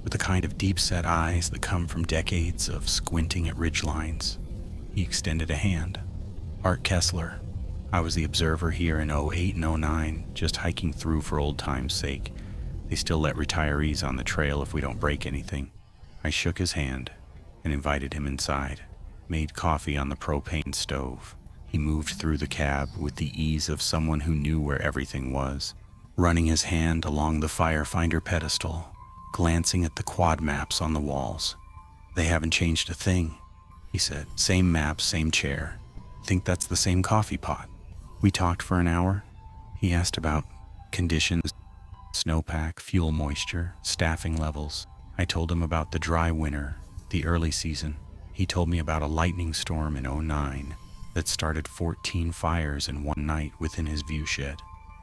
with the kind of deep-set eyes that come from decades of squinting at ridgelines. He extended a hand. "Art Kessler. I was the observer here in 08 and 09, just hiking through for old time's sake. They still let retirees on the trail if we don't break anything." I shook his hand and invited him inside, made coffee on the propane stove. He moved through the cab with the ease of someone who knew where everything was, running his hand along the firefinder pedestal, glancing at the quad maps on the walls. "They haven't changed a thing," he said. "Same map, same chair. Think that's the same coffee pot." We talked for an hour. He asked about conditions, snowpack, fuel moisture, staffing levels. I told him about the dry winter, the early season. He told me about a lightning storm in 09 that started 14 fires in one night within his viewshed.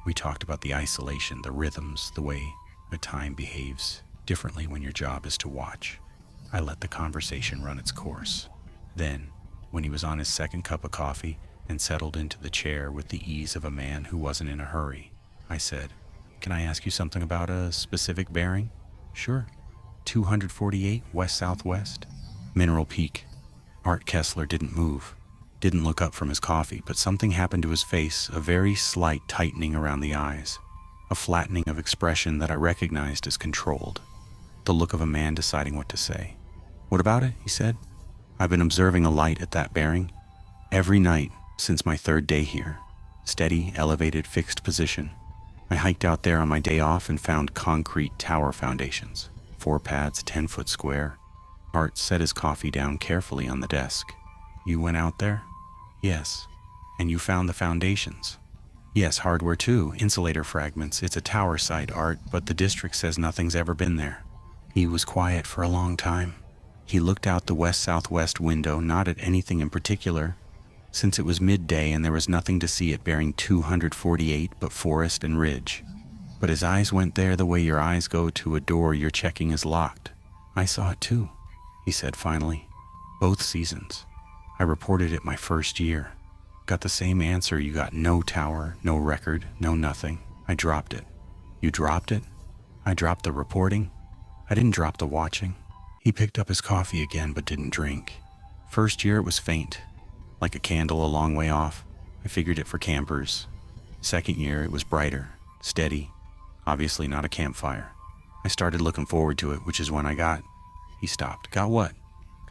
We talked about the isolation, the rhythms, the way the time behaves differently when your job is to watch. I let the conversation run its course. Then, when he was on his second cup of coffee and settled into the chair with the ease of a man who wasn't in a hurry, I said, "Can I ask you something about a specific bearing?" "Sure." 248 west-southwest. Mineral Peak. Art Kessler didn't move, didn't look up from his coffee, but something happened to his face, a very slight tightening around the eyes, a flattening of expression that I recognized as controlled, the look of a man deciding what to say. "What about it?" he said. "I've been observing a light at that bearing every night since my third day here. Steady, elevated, fixed position. I hiked out there on my day off and found concrete tower foundations, 4 pads, 10-foot square." Art set his coffee down carefully on the desk. "You went out there?" "Yes." "And you found the foundations?" "Yes, hardware too, insulator fragments. It's a tower site, Art, but the district says nothing's ever been there." He was quiet for a long time. He looked out the west-southwest window, not at anything in particular, since it was midday and there was nothing to see at bearing 248 but forest and ridge. But his eyes went there the way your eyes go to a door you're checking is locked. "I saw it too," he said finally. "Both seasons. I reported it my first year. Got the same answer you got: no tower, no record, no nothing. I dropped it." "You dropped it?" "I dropped the reporting. I didn't drop the watching." He picked up his coffee again but didn't drink. "First year it was faint, like a candle a long way off. I figured it for campers. Second year it was brighter, steady, obviously not a campfire. I started looking forward to it, which is when I got..." He stopped. "Got what?"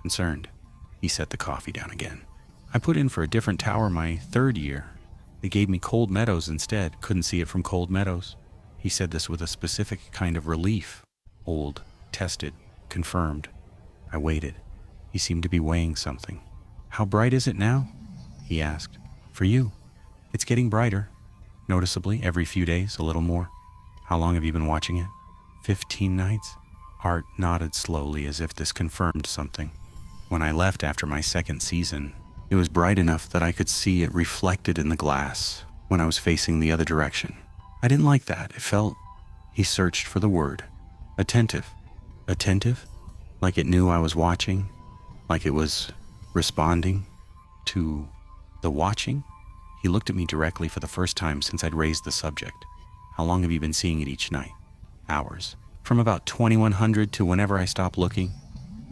"Concerned." He set the coffee down again. "I put in for a different tower my third year. They gave me Cold Meadows instead. Couldn't see it from Cold Meadows." He said this with a specific kind of relief. Old, tested, confirmed. I waited. He seemed to be weighing something. "How bright is it now?" he asked. "For you?" "It's getting brighter. Noticeably, every few days, a little more." "How long have you been watching it?" 15 nights. Art nodded slowly as if this confirmed something. "When I left after my second season, it was bright enough that I could see it reflected in the glass when I was facing the other direction. I didn't like that. It felt..." He searched for the word. "Attentive." "Attentive? Like it knew I was watching? Like it was responding to the watching?" He looked at me directly for the first time since I'd raised the subject. "How long have you been seeing it each night?" "Hours. From about 2100 to whenever I stopped looking.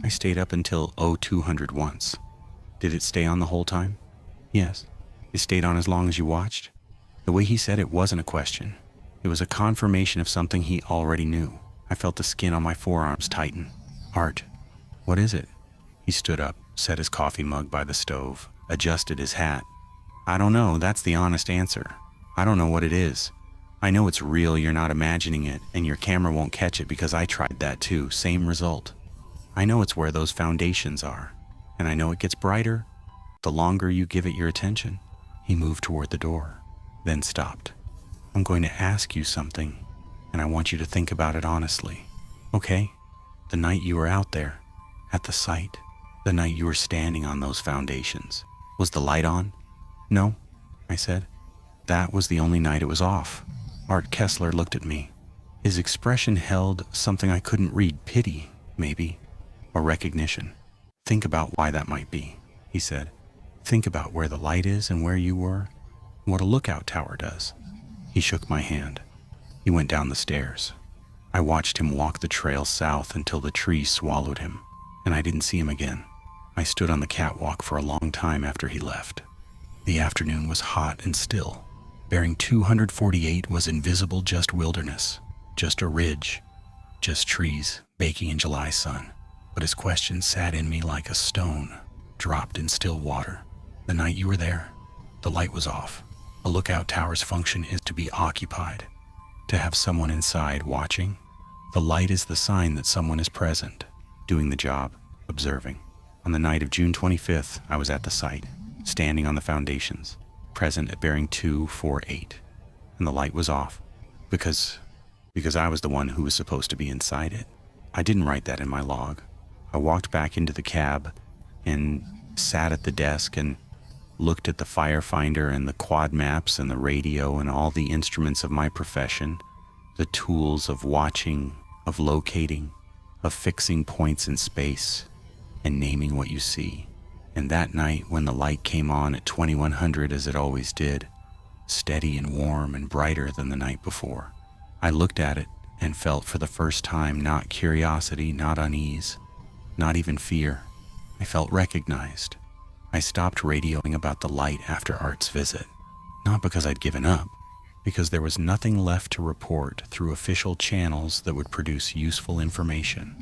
I stayed up until 0200 once." "Did it stay on the whole time?" "Yes." "It stayed on as long as you watched?" The way he said it wasn't a question. It was a confirmation of something he already knew. I felt the skin on my forearms tighten. "Art, what is it?" He stood up, set his coffee mug by the stove, adjusted his hat. "I don't know, that's the honest answer. I don't know what it is. I know it's real, you're not imagining it, and your camera won't catch it because I tried that too, same result. I know it's where those foundations are, and I know it gets brighter the longer you give it your attention." He moved toward the door, then stopped. "I'm going to ask you something, and I want you to think about it honestly. Okay? The night you were out there, at the site, the night you were standing on those foundations, was the light on?" "No," I said. "That was the only night it was off." Art Kessler looked at me. His expression held something I couldn't read. Pity, maybe, or recognition. "Think about why that might be," he said. "Think about where the light is and where you were, and what a lookout tower does." He shook my hand. He went down the stairs. I watched him walk the trail south until the trees swallowed him, and I didn't see him again. I stood on the catwalk for a long time after he left. The afternoon was hot and still. Bearing 248 was invisible, just wilderness, just a ridge, just trees baking in July sun. But his question sat in me like a stone, dropped in still water. "The night you were there, the light was off. A lookout tower's function is to be occupied, to have someone inside watching. The light is the sign that someone is present, doing the job, observing. On the night of June 25th, I was at the site, standing on the foundations, present at bearing 248, and the light was off, because I was the one who was supposed to be inside it. I didn't write that in my log. I walked back into the cab and sat at the desk and looked at the firefinder and the quad maps and the radio and all the instruments of my profession, the tools of watching, of locating, of fixing points in space and naming what you see. And that night, when the light came on at 2100 as it always did, steady and warm and brighter than the night before, I looked at it and felt for the first time not curiosity, not unease, not even fear. I felt recognized. I stopped radioing about the light after Art's visit, not because I'd given up, because there was nothing left to report through official channels that would produce useful information.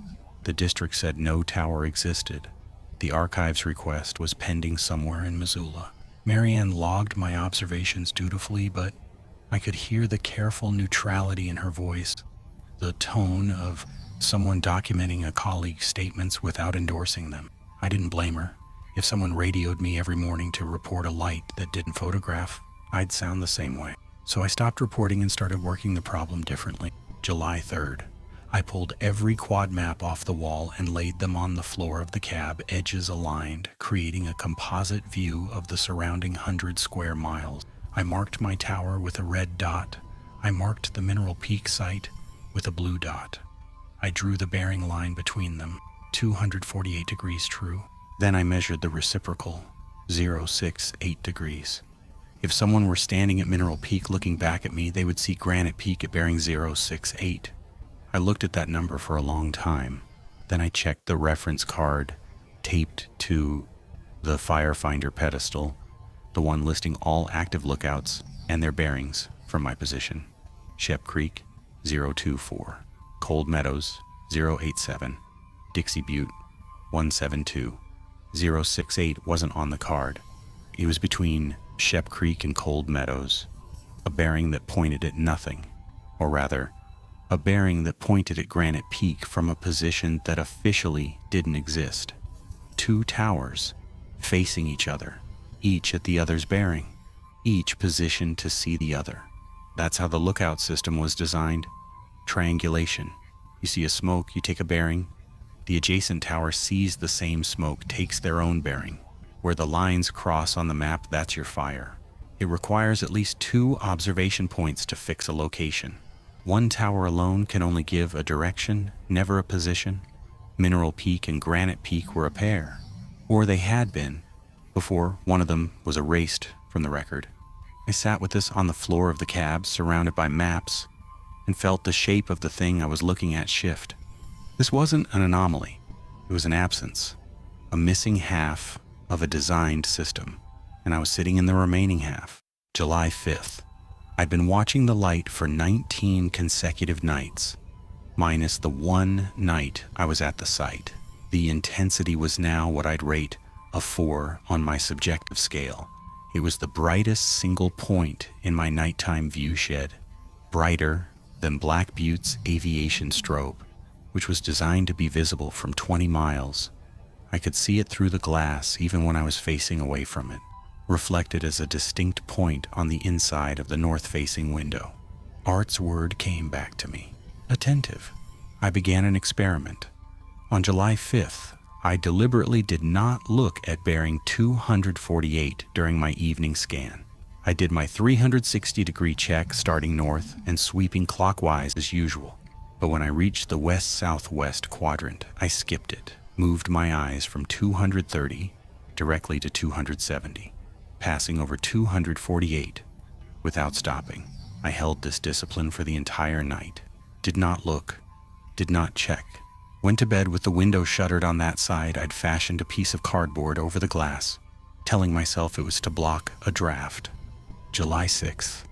The district said no tower existed. The archives request was pending somewhere in Missoula. Marianne logged my observations dutifully, but I could hear the careful neutrality in her voice, the tone of someone documenting a colleague's statements without endorsing them. I didn't blame her. If someone radioed me every morning to report a light that didn't photograph, I'd sound the same way. So I stopped reporting and started working the problem differently. July 3rd, I pulled every quad map off the wall and laid them on the floor of the cab, edges aligned, creating a composite view of the surrounding 100 square miles. I marked my tower with a red dot. I marked the Mineral Peak site with a blue dot. I drew the bearing line between them, 248 degrees true. Then I measured the reciprocal, 068 degrees. If someone were standing at Mineral Peak looking back at me, they would see Granite Peak at bearing 068. I looked at that number for a long time. Then I checked the reference card taped to the Firefinder pedestal, the one listing all active lookouts and their bearings from my position. Shep Creek, 024. Cold Meadows, 087. Dixie Butte, 172. 068 wasn't on the card. It was between Shep Creek and Cold Meadows, a bearing that pointed at nothing, or rather, a bearing that pointed at Granite Peak from a position that officially didn't exist. Two towers facing each other, each at the other's bearing, each positioned to see the other. That's how the lookout system was designed. Triangulation. You see a smoke, you take a bearing. The adjacent tower sees the same smoke, takes their own bearing. Where the lines cross on the map, that's your fire. It requires at least 2 observation points to fix a location. One tower alone can only give a direction, never a position. Mineral Peak and Granite Peak were a pair, or they had been, before one of them was erased from the record. I sat with this on the floor of the cab, surrounded by maps, and felt the shape of the thing I was looking at shift. This wasn't an anomaly. It was an absence, a missing half of a designed system, and I was sitting in the remaining half. July 5th. I'd been watching the light for 19 consecutive nights, minus the one night I was at the site. The intensity was now what I'd rate a 4 on my subjective scale. It was the brightest single point in my nighttime view shed, brighter than Black Butte's aviation strobe, which was designed to be visible from 20 miles. I could see it through the glass even when I was facing away from it, reflected as a distinct point on the inside of the north-facing window. Art's word came back to me. Attentive. I began an experiment. On July 5th, I deliberately did not look at bearing 248 during my evening scan. I did my 360-degree check starting north and sweeping clockwise as usual. But when I reached the west-southwest quadrant, I skipped it, moved my eyes from 230 directly to 270, passing over 248 without stopping. I held this discipline for the entire night. Did not look, did not check. Went to bed with the window shuttered on that side. I'd fashioned a piece of cardboard over the glass, telling myself it was to block a draft. July 6th.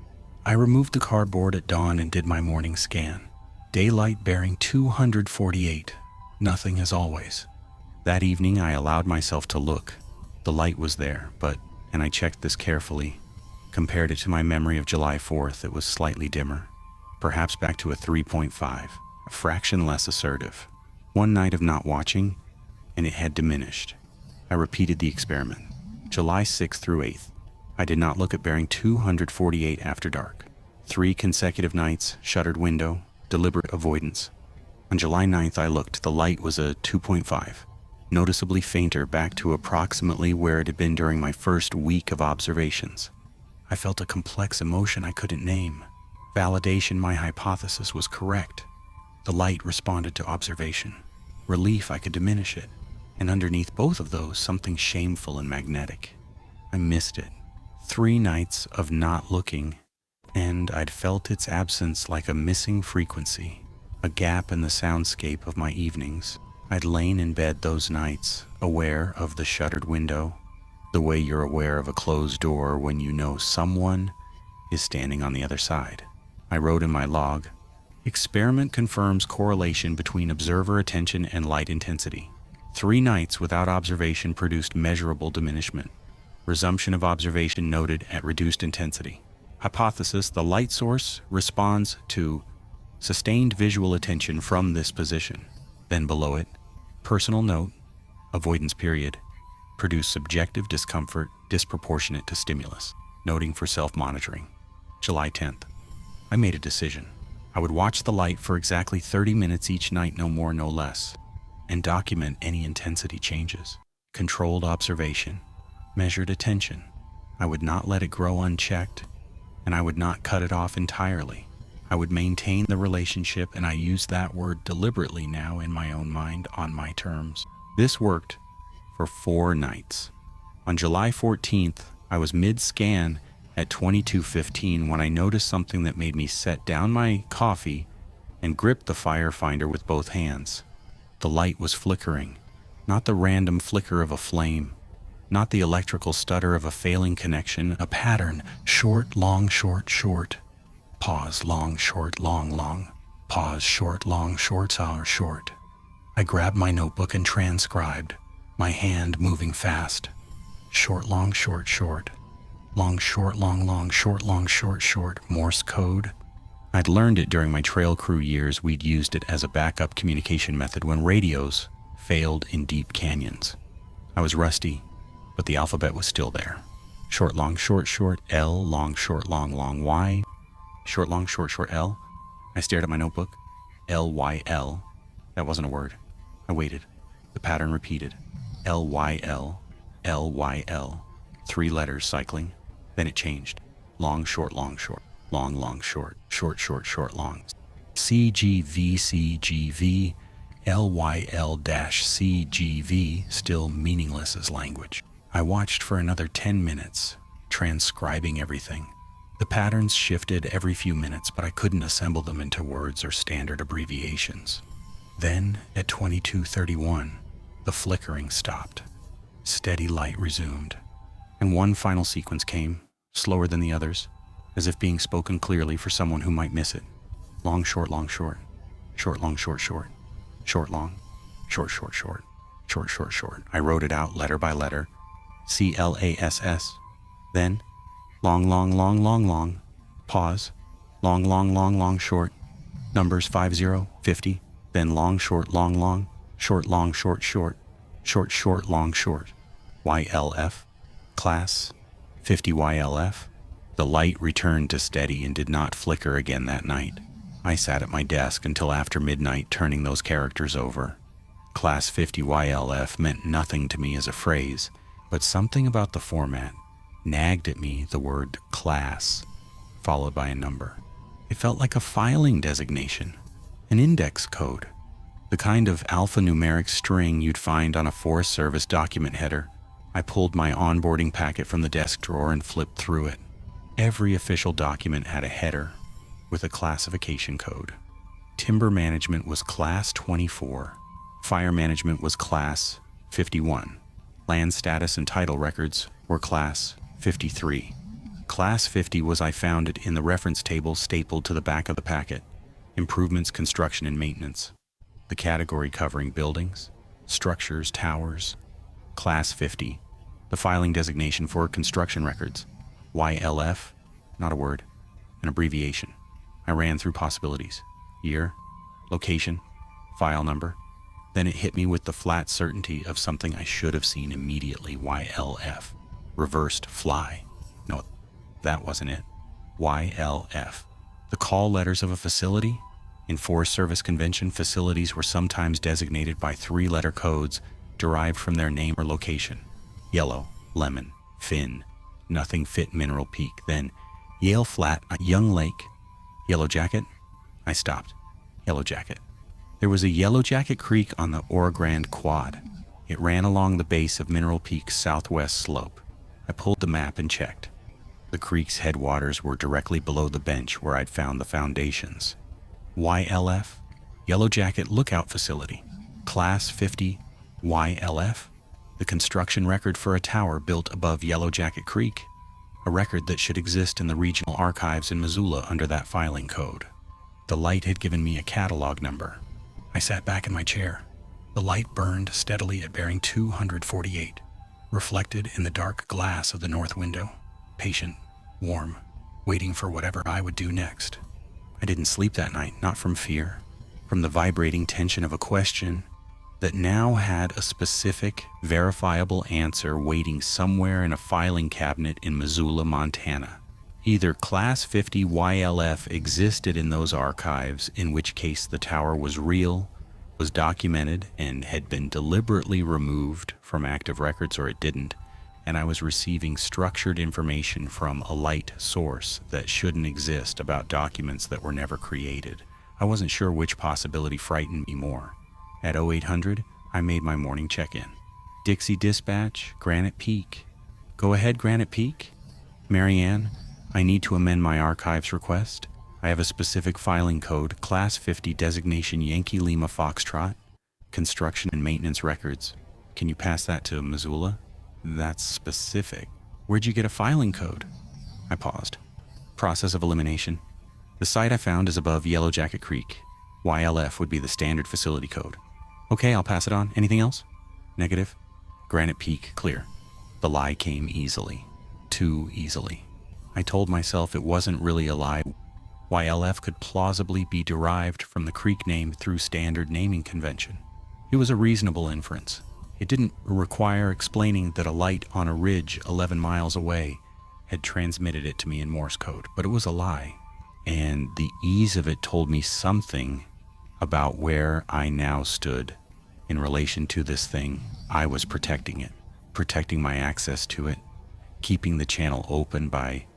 I removed the cardboard at dawn and did my morning scan. Daylight bearing 248. Nothing as always. That evening I allowed myself to look. The light was there, but, and I checked this carefully, compared it to my memory of July 4th, it was slightly dimmer. Perhaps back to a 3.5, a fraction less assertive. One night of not watching, and it had diminished. I repeated the experiment. July 6th through 8th. I did not look at bearing 248 after dark. 3 consecutive nights, shuttered window, deliberate avoidance. On July 9th I looked. The light was a 2.5, noticeably fainter, back to approximately where it had been during my first week of observations. I felt a complex emotion I couldn't name. Validation my hypothesis was correct. The light responded to observation. Relief, I could diminish it. And underneath both of those, something shameful and magnetic. I missed it. 3 nights of not looking, and I'd felt its absence like a missing frequency, a gap in the soundscape of my evenings. I'd lain in bed those nights, aware of the shuttered window, the way you're aware of a closed door when you know someone is standing on the other side. I wrote in my log, "Experiment confirms correlation between observer attention and light intensity. 3 nights without observation produced measurable diminishment. Resumption of observation noted at reduced intensity. Hypothesis: the light source responds to sustained visual attention from this position." Then below it, personal note, avoidance period, produced subjective discomfort disproportionate to stimulus. Noting for self-monitoring. July 10th. I made a decision. I would watch the light for exactly 30 minutes each night, no more, no less, and document any intensity changes. Controlled observation, measured attention. I would not let it grow unchecked, and I would not cut it off entirely. I would maintain the relationship, and I use that word deliberately now in my own mind on my terms. This worked for 4 nights. On July 14th, I was mid-scan at 22:15 when I noticed something that made me set down my coffee and grip the firefinder with both hands. The light was flickering, not the random flicker of a flame, not the electrical stutter of a failing connection, a pattern: short, long, short, short. Pause, long, short, long, long. Pause, short, long, short, hour, short. I grabbed my notebook and transcribed, my hand moving fast. Short, long, short, short. Long, short, long, long, short, long, short, short. Morse code. I'd learned it during my trail crew years. We'd used it as a backup communication method when radios failed in deep canyons. I was rusty, but the alphabet was still there. Short, long, short, short, L, long, short, long, long, Y. Short, long, short, short, L. I stared at my notebook. L-Y-L. That wasn't a word. I waited. The pattern repeated. L-Y-L. L-Y-L. 3 letters cycling. Then it changed. Long, short, long, short. Long, long, short. Short, short, short, long. C-G-V, C-G-V. L-Y-L-C-G-V. Still meaningless as language. I watched for another 10 minutes, transcribing everything. The patterns shifted every few minutes, but I couldn't assemble them into words or standard abbreviations. Then, at 22:31, the flickering stopped. Steady light resumed. And one final sequence came, slower than the others, as if being spoken clearly for someone who might miss it. Long, short, long, short. Short, long, short, short. Short, long. Short, short, short. Short, short, short. I wrote it out letter by letter. C-L-A-S-S. Then, long, long, long, long, long. Pause. Long, long, long, long, short. Numbers 50, 50. Then long, short, long, long. Short, long, short, short. Short, short, long, short. YLF. Class. 50 YLF. The light returned to steady and did not flicker again that night. I sat at my desk until after midnight turning those characters over. Class 50 YLF meant nothing to me as a phrase, but something about the format nagged at me, the word class, followed by a number. It felt like a filing designation, an index code, the kind of alphanumeric string you'd find on a Forest Service document header. I pulled my onboarding packet from the desk drawer and flipped through it. Every official document had a header with a classification code. Timber management was class 24. Fire management was class 51. Land status and title records were class 53. Class 50 was I found it in the reference table stapled to the back of the packet. Improvements, construction, and maintenance. The category covering buildings, structures, towers. Class 50. The filing designation for construction records. YLF, not a word, an abbreviation. I ran through possibilities. Year, location, file number. Then it hit me with the flat certainty of something I should have seen immediately. YLF. Reversed fly. No, that wasn't it. YLF. The call letters of a facility? In Forest Service convention, facilities were sometimes designated by 3-letter codes derived from their name or location. Yellow, lemon, Finn, Nothing Fit, Mineral Peak. Then Yale Flat, Young Lake. Yellow Jacket? I stopped. Yellow Jacket. There was a Yellow Jacket Creek on the Ora Grande Quad. It ran along the base of Mineral Peak's southwest slope. I pulled the map and checked. The creek's headwaters were directly below the bench where I'd found the foundations. YLF, Yellow Jacket Lookout Facility, Class 50 YLF, the construction record for a tower built above Yellow Jacket Creek, a record that should exist in the regional archives in Missoula under that filing code. The light had given me a catalog number. I sat back in my chair. The light burned steadily at bearing 248, reflected in the dark glass of the north window, patient, warm, waiting for whatever I would do next. I didn't sleep that night, not from fear, from the vibrating tension of a question that now had a specific, verifiable answer waiting somewhere in a filing cabinet in Missoula, Montana. Either Class 50 YLF existed in those archives, in which case the tower was real, was documented, and had been deliberately removed from active records, or it didn't, and I was receiving structured information from a light source that shouldn't exist about documents that were never created. I wasn't sure which possibility frightened me more. At 0800, I made my morning check-in. Dixie Dispatch, Granite Peak. Go ahead, Granite Peak. Marianne, I need to amend my archives request. I have a specific filing code, Class 50 designation Yankee Lima Foxtrot, construction and maintenance records. Can you pass that to Missoula? That's specific. Where'd you get a filing code? I paused. Process of elimination. The site I found is above Yellow Jacket Creek. YLF would be the standard facility code. Okay, I'll pass it on. Anything else? Negative. Granite Peak, clear. The lie came easily. Too easily. I told myself it wasn't really a lie. YLF could plausibly be derived from the creek name through standard naming convention. It was a reasonable inference. It didn't require explaining that a light on a ridge 11 miles away had transmitted it to me in Morse code, but it was a lie. And the ease of it told me something about where I now stood in relation to this thing. I was protecting it, protecting my access to it, keeping the channel open by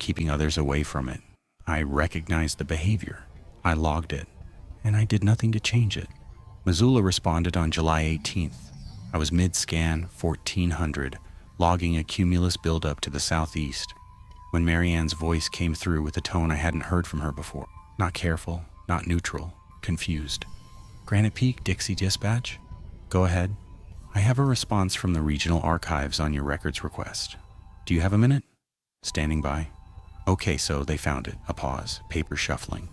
keeping others away from it. I recognized the behavior. I logged it, and I did nothing to change it. Missoula responded on July 18th. I was mid-scan 1400, logging a cumulus buildup to the southeast, when Marianne's voice came through with a tone I hadn't heard from her before. Not careful, not neutral, confused. Granite Peak, Dixie Dispatch? Go ahead. I have a response from the regional archives on your records request. Do you have a minute? Standing by. Okay, so they found it. A pause, paper shuffling.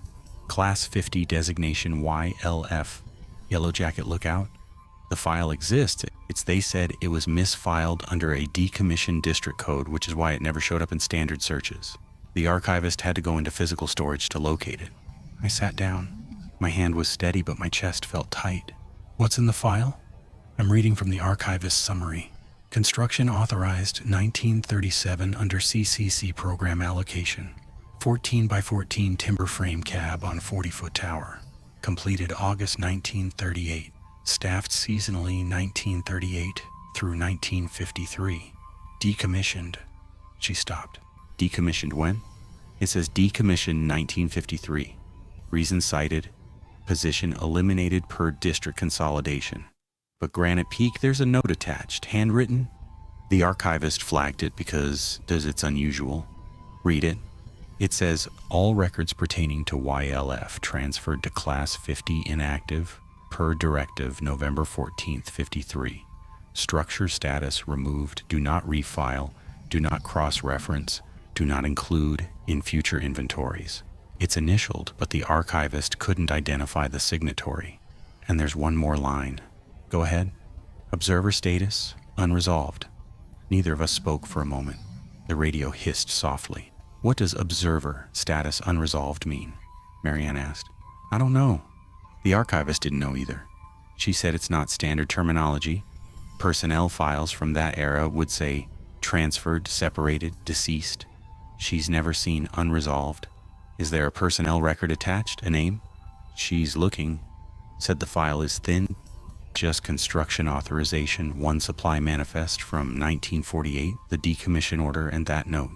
Class 50 designation YLF, Yellow Jacket Lookout. The file exists. They said it was misfiled under a decommissioned district code, which is why it never showed up in standard searches. The archivist had to go into physical storage to locate it. I sat down. My hand was steady, but my chest felt tight. What's in the file? I'm reading from the archivist's summary. Construction authorized 1937 under CCC program allocation. 14 by 14 timber frame cab on 40-foot tower. Completed August 1938. Staffed seasonally 1938 through 1953. Decommissioned. She stopped. Decommissioned when? It says decommissioned 1953. Reason cited, position eliminated per district consolidation. But Granite Peak, there's a note attached, handwritten. The archivist flagged it because it's unusual. Read it. It says, all records pertaining to YLF transferred to Class 50 inactive per directive November 14th, 53. Structure status removed, do not refile, do not cross-reference, do not include in future inventories. It's initialed, but the archivist couldn't identify the signatory. And there's one more line. Go ahead. Observer status, unresolved. Neither of us spoke for a moment. The radio hissed softly. What does observer status unresolved mean? Marianne asked. I don't know. The archivist didn't know either. She said it's not standard terminology. Personnel files from that era would say transferred, separated, deceased. She's never seen unresolved. Is there a personnel record attached, a name? She's looking. Said the file is thin. Just construction authorization, one supply manifest from 1948, the decommission order, and that note.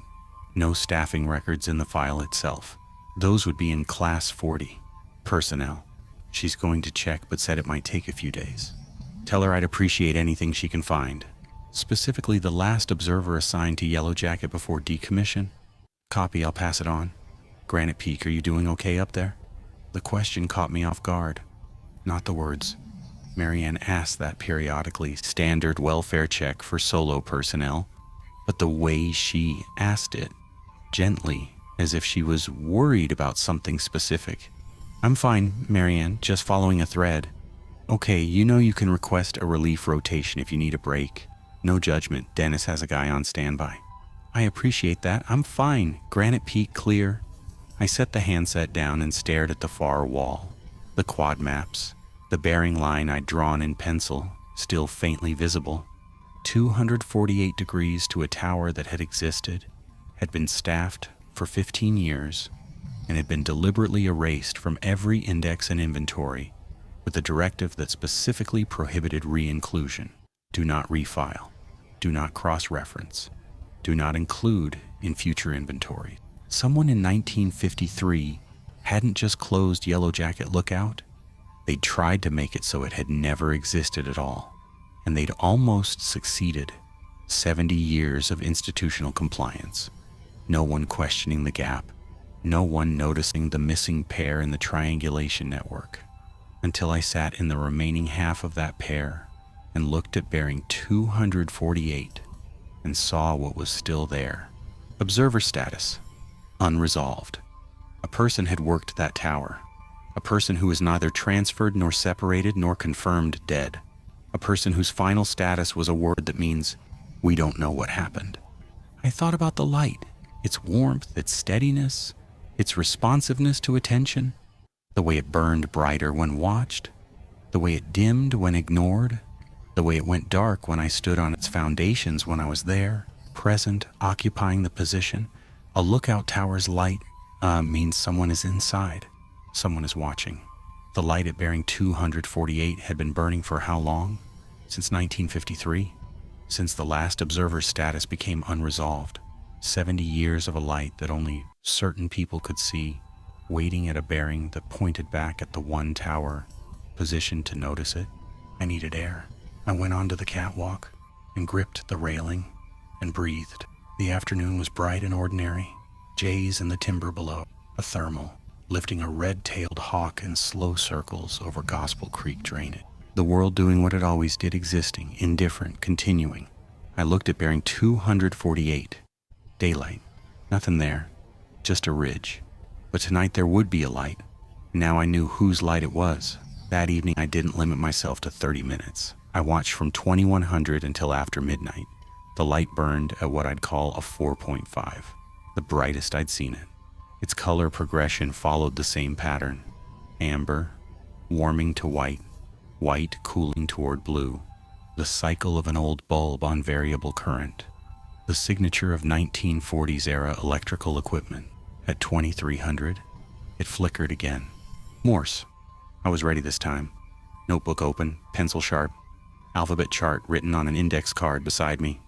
No staffing records in the file itself. Those would be in Class 40. Personnel. She's going to check, but said it might take a few days. Tell her I'd appreciate anything she can find. Specifically, the last observer assigned to Yellow Jacket before decommission. Copy, I'll pass it on. Granite Peak, are you doing okay up there? The question caught me off guard. Not the words. Marianne asked that periodically, standard welfare check for solo personnel, but the way she asked it, gently, as if she was worried about something specific. I'm fine, Marianne, just following a thread. Okay, you know you can request a relief rotation if you need a break. No judgment, Dennis has a guy on standby. I appreciate that, I'm fine. Granite Peak clear. I set the handset down and stared at the far wall. The quad maps, the bearing line I'd drawn in pencil, still faintly visible. 248 degrees to a tower that had existed, had been staffed for 15 years, and had been deliberately erased from every index and inventory with a directive that specifically prohibited re-inclusion. Do not refile. Do not cross-reference. Do not include in future inventory. Someone in 1953 hadn't just closed Yellow Jacket Lookout. They'd tried to make it so it had never existed at all. And they'd almost succeeded. 70 years of institutional compliance. No one questioning the gap. No one noticing the missing pair in the triangulation network. Until I sat in the remaining half of that pair and looked at bearing 248 and saw what was still there. Observer status. Unresolved. A person had worked that tower. A person who was neither transferred nor separated nor confirmed dead. A person whose final status was a word that means, we don't know what happened. I thought about the light, its warmth, its steadiness, its responsiveness to attention, the way it burned brighter when watched, the way it dimmed when ignored, the way it went dark when I stood on its foundations when I was there, present, occupying the position. A lookout tower's light means someone is inside, someone is watching. The light at bearing 248 had been burning for how long? Since 1953? Since the last observer's status became unresolved. 70 years of a light that only certain people could see, waiting at a bearing that pointed back at the one tower, positioned to notice it. I needed air. I went onto the catwalk and gripped the railing and breathed. The afternoon was bright and ordinary. Jays in the timber below. A thermal, lifting a red-tailed hawk in slow circles over Gospel Creek drainage. The world doing what it always did, existing, indifferent, continuing. I looked at bearing 248. Daylight. Nothing there. Just a ridge. But tonight there would be a light. Now I knew whose light it was. That evening I didn't limit myself to 30 minutes. I watched from 2100 until after midnight. The light burned at what I'd call a 4.5. The brightest I'd seen it. Its color progression followed the same pattern. Amber, warming to white, white cooling toward blue. The cycle of an old bulb on variable current. The signature of 1940s era electrical equipment. At 2300, it flickered again. Morse. I was ready this time. Notebook open, pencil sharp, alphabet chart written on an index card beside me.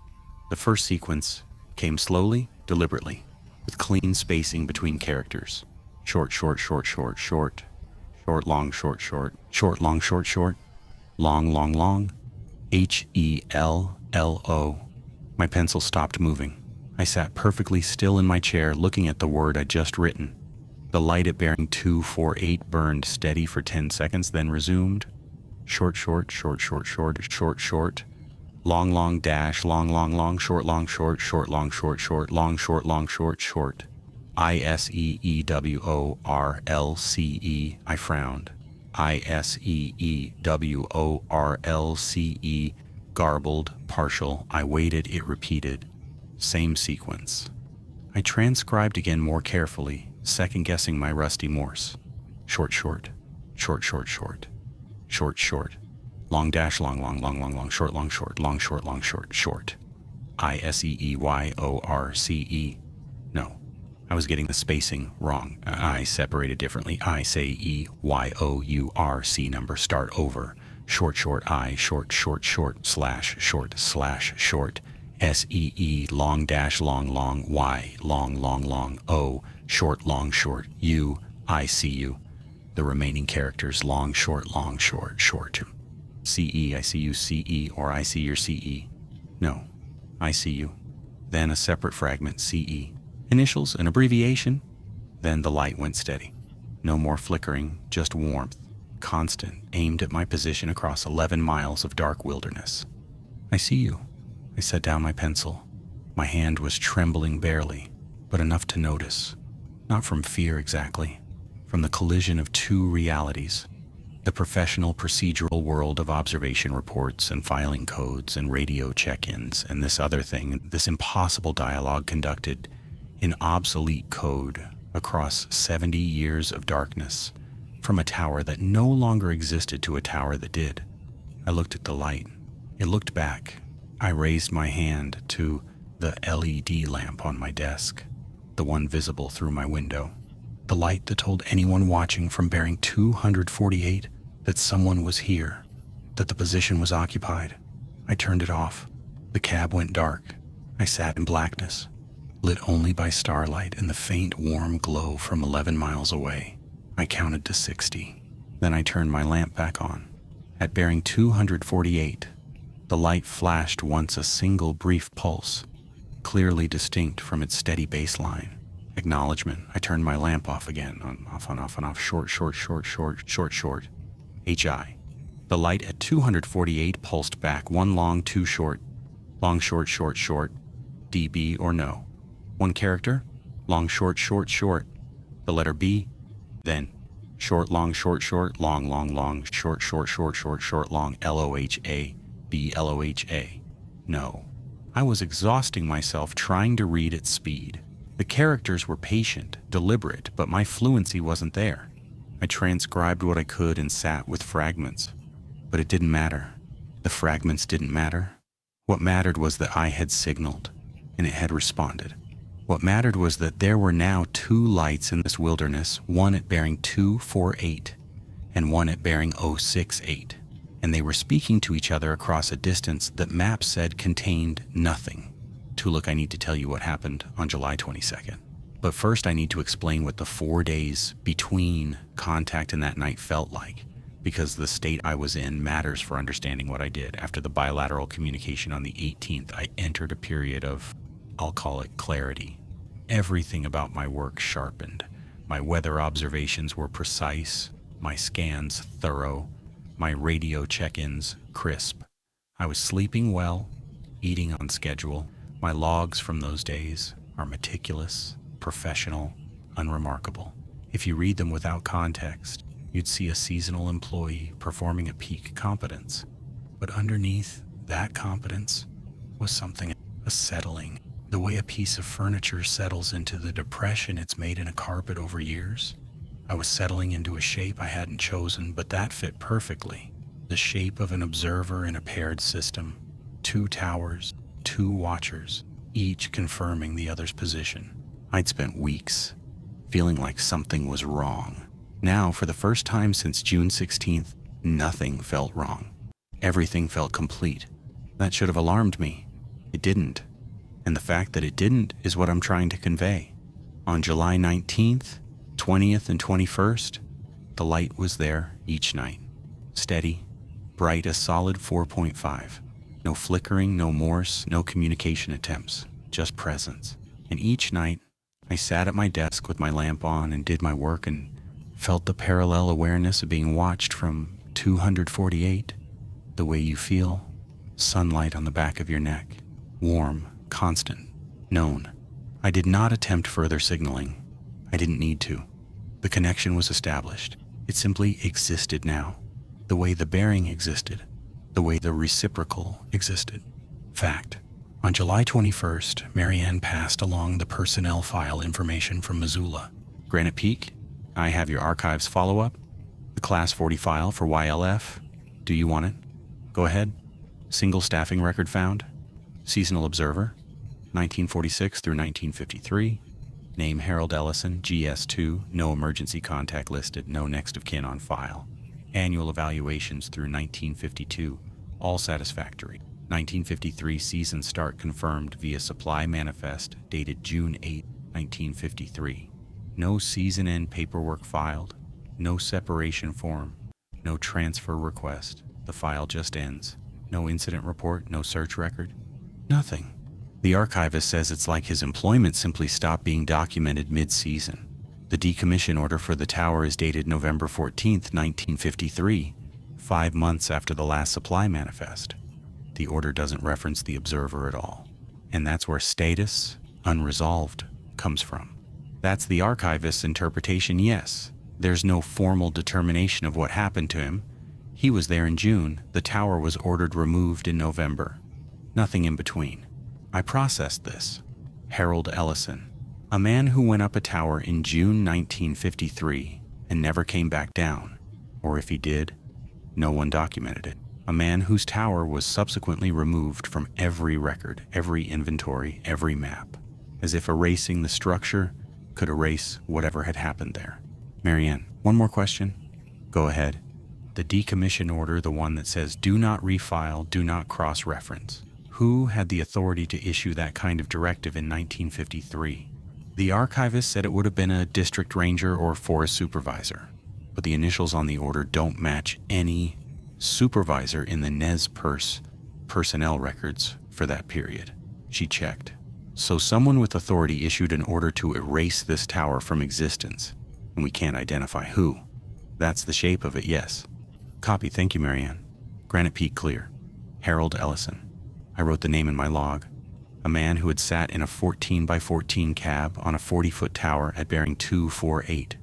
The first sequence came slowly, deliberately, with clean spacing between characters. Short, short, short, short, short. Short, long, short, short. Short, long, short, short. Long, long, long. H-E-L-L-O. My pencil stopped moving. I sat perfectly still in my chair looking at the word I'd just written. The light at bearing 248 burned steady for 10 seconds, then resumed. Short, short, short, short, short, short, short. Long, long, dash, long, long, long, short, long, short, short, long, short, short, long, short, long, short, short. I-S-E-E-W-O-R-L-C-E. I frowned. I-S-E-E-W-O-R-L-C-E. Garbled, partial. I waited, it repeated. Same sequence. I transcribed again more carefully, second-guessing my rusty Morse. Short, short. Short, short, short. Short, short. Long dash, long, long, long, long, long, short, long, short, long, short, long, short, short. I-S-E-E-Y-O-R-C-E. No, I was getting the spacing wrong. I separated differently. I say E-Y-O-U-R-C number. Start over. Short, short, I, short, short, short, slash, short, slash, short. S-E-E, long dash, long, long, Y, long, long, long, O, short, long, short, U, I see you. The remaining characters long, short, short. CE, I see you, CE, or I see your CE. No, I see you. Then a separate fragment, CE. Initials, an abbreviation. Then the light went steady. No more flickering, just warmth, constant, aimed at my position across 11 miles of dark wilderness. I see you. I set down my pencil. My hand was trembling barely, but enough to notice. Not from fear exactly, from the collision of two realities. The professional procedural world of observation reports and filing codes and radio check-ins, and this other thing, this impossible dialogue conducted in obsolete code across 70 years of darkness, from a tower that no longer existed to a tower that did. I looked at the light. It looked back. I raised my hand to the LED lamp on my desk, the one visible through my window. The light that told anyone watching from bearing 248 that someone was here, that the position was occupied. I turned it off. The cab went dark. I sat in blackness, lit only by starlight and the faint warm glow from 11 miles away. I counted to 60. Then I turned my lamp back on. At bearing 248, the light flashed once, a single brief pulse, clearly distinct from its steady baseline. Acknowledgement. I turned my lamp off again, off, short. HI. The light at 248 pulsed back, one long, two short, long, short, DB or no. One character, long, short. The letter B, then short, long, short, long, short, long, LOHA, B, LOHA. No. I was exhausting myself trying to read at speed. The characters were patient, deliberate, but my fluency wasn't there. I transcribed what I could and sat with fragments. But it didn't matter. The fragments didn't matter. What mattered was that I had signaled, and it had responded. What mattered was that there were now two lights in this wilderness, one at bearing 248 and one at bearing 068, and they were speaking to each other across a distance that maps said contained nothing. Look, I need to tell you what happened on July 22nd. But first I need to explain what the 4 days between contact and that night felt like, because the state I was in matters for understanding what I did. After the bilateral communication on the 18th, I entered a period of, I'll call it clarity. Everything about my work sharpened. My weather observations were precise, my scans thorough, my radio check-ins crisp. I was sleeping well, eating on schedule. My logs from those days are meticulous, professional, unremarkable. If you read them without context, you'd see a seasonal employee performing at peak competence. But underneath that competence was something, a settling. The way a piece of furniture settles into the depression it's made in a carpet over years. I was settling into a shape I hadn't chosen, but that fit perfectly. The shape of an observer in a paired system. 2 towers, 2 watchers, each confirming the other's position. I'd spent weeks feeling like something was wrong. Now, for the first time since June 16th, nothing felt wrong. Everything felt complete. That should have alarmed me. It didn't. And the fact that it didn't is what I'm trying to convey. On July 19th, 20th, and 21st, the light was there each night. Steady, bright, a solid 4.5. No flickering, no Morse, no communication attempts, just presence. And each night, I sat at my desk with my lamp on and did my work and felt the parallel awareness of being watched from 248, the way you feel, sunlight on the back of your neck, warm, constant, known. I did not attempt further signaling. I didn't need to. The connection was established. It simply existed now, the way the bearing existed. The way the reciprocal existed. Fact. On July 21st, Marianne passed along the personnel file information from Missoula. Granite Peak, I have your archives follow-up. The Class 40 file for YLF. Do you want it? Go ahead. Single staffing record found. Seasonal observer, 1946 through 1953. Name Harold Ellison, GS2, no emergency contact listed, no next of kin on file. Annual evaluations through 1952, all satisfactory. 1953 season start confirmed via supply manifest dated June 8, 1953. No season end paperwork filed. No separation form, no transfer request. The file just ends. No incident report, no search record. Nothing. The archivist says it's like his employment simply stopped being documented mid-season. The decommission order for the tower is dated November 14th, 1953, 5 months after the last supply manifest. The order doesn't reference the observer at all. And that's where status, unresolved, comes from. That's the archivist's interpretation, yes. There's no formal determination of what happened to him. He was there in June. The tower was ordered removed in November. Nothing in between. I processed this. Harold Ellison, a man who went up a tower in June 1953 and never came back down. Or if he did, no one documented it. A man whose tower was subsequently removed from every record, every inventory, every map, as if erasing the structure could erase whatever had happened there. Marianne, one more question. Go ahead. The decommission order, the one that says do not refile, do not cross-reference. Who had the authority to issue that kind of directive in 1953? The archivist said it would have been a district ranger or forest supervisor, but the initials on the order don't match any supervisor in the Nez Perce personnel records for that period. She checked. So someone with authority issued an order to erase this tower from existence, and we can't identify who. That's the shape of it, yes. Copy, thank you, Marianne. Granite Peak clear. Harold Ellison. I wrote the name in my log. A man who had sat in a 14 by 14 cab on a 40-foot tower at bearing 248,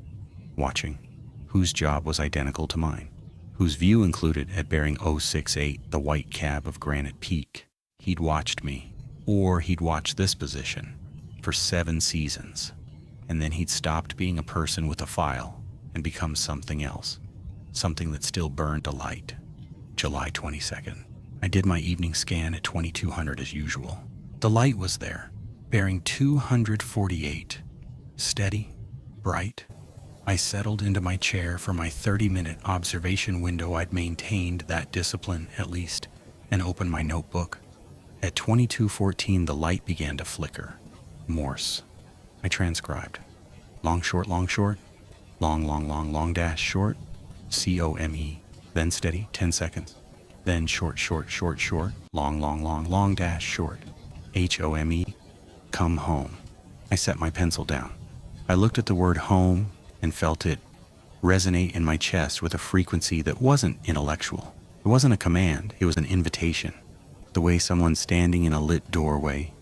watching, whose job was identical to mine, whose view included at bearing 068 the white cab of Granite Peak. He'd watched me, or he'd watched this position, for 7 seasons, and then he'd stopped being a person with a file and become something else, something that still burned a light. July 22nd. I did my evening scan at 2200 as usual. The light was there, bearing 248. Steady, bright. I settled into my chair for my 30-minute observation window. I'd maintained that discipline, at least, and opened my notebook. At 2214, the light began to flicker. Morse. I transcribed. Long, short, long, short. Long, long, long, long, dash, short. COME. Then steady, 10 seconds. Then short, short, short, short. Long, long, long, long, dash, short. HOME. Come home. I set my pencil down. I looked at the word home and felt it resonate in my chest with a frequency that wasn't intellectual. It wasn't a command, it was an invitation. The way someone standing in a lit doorway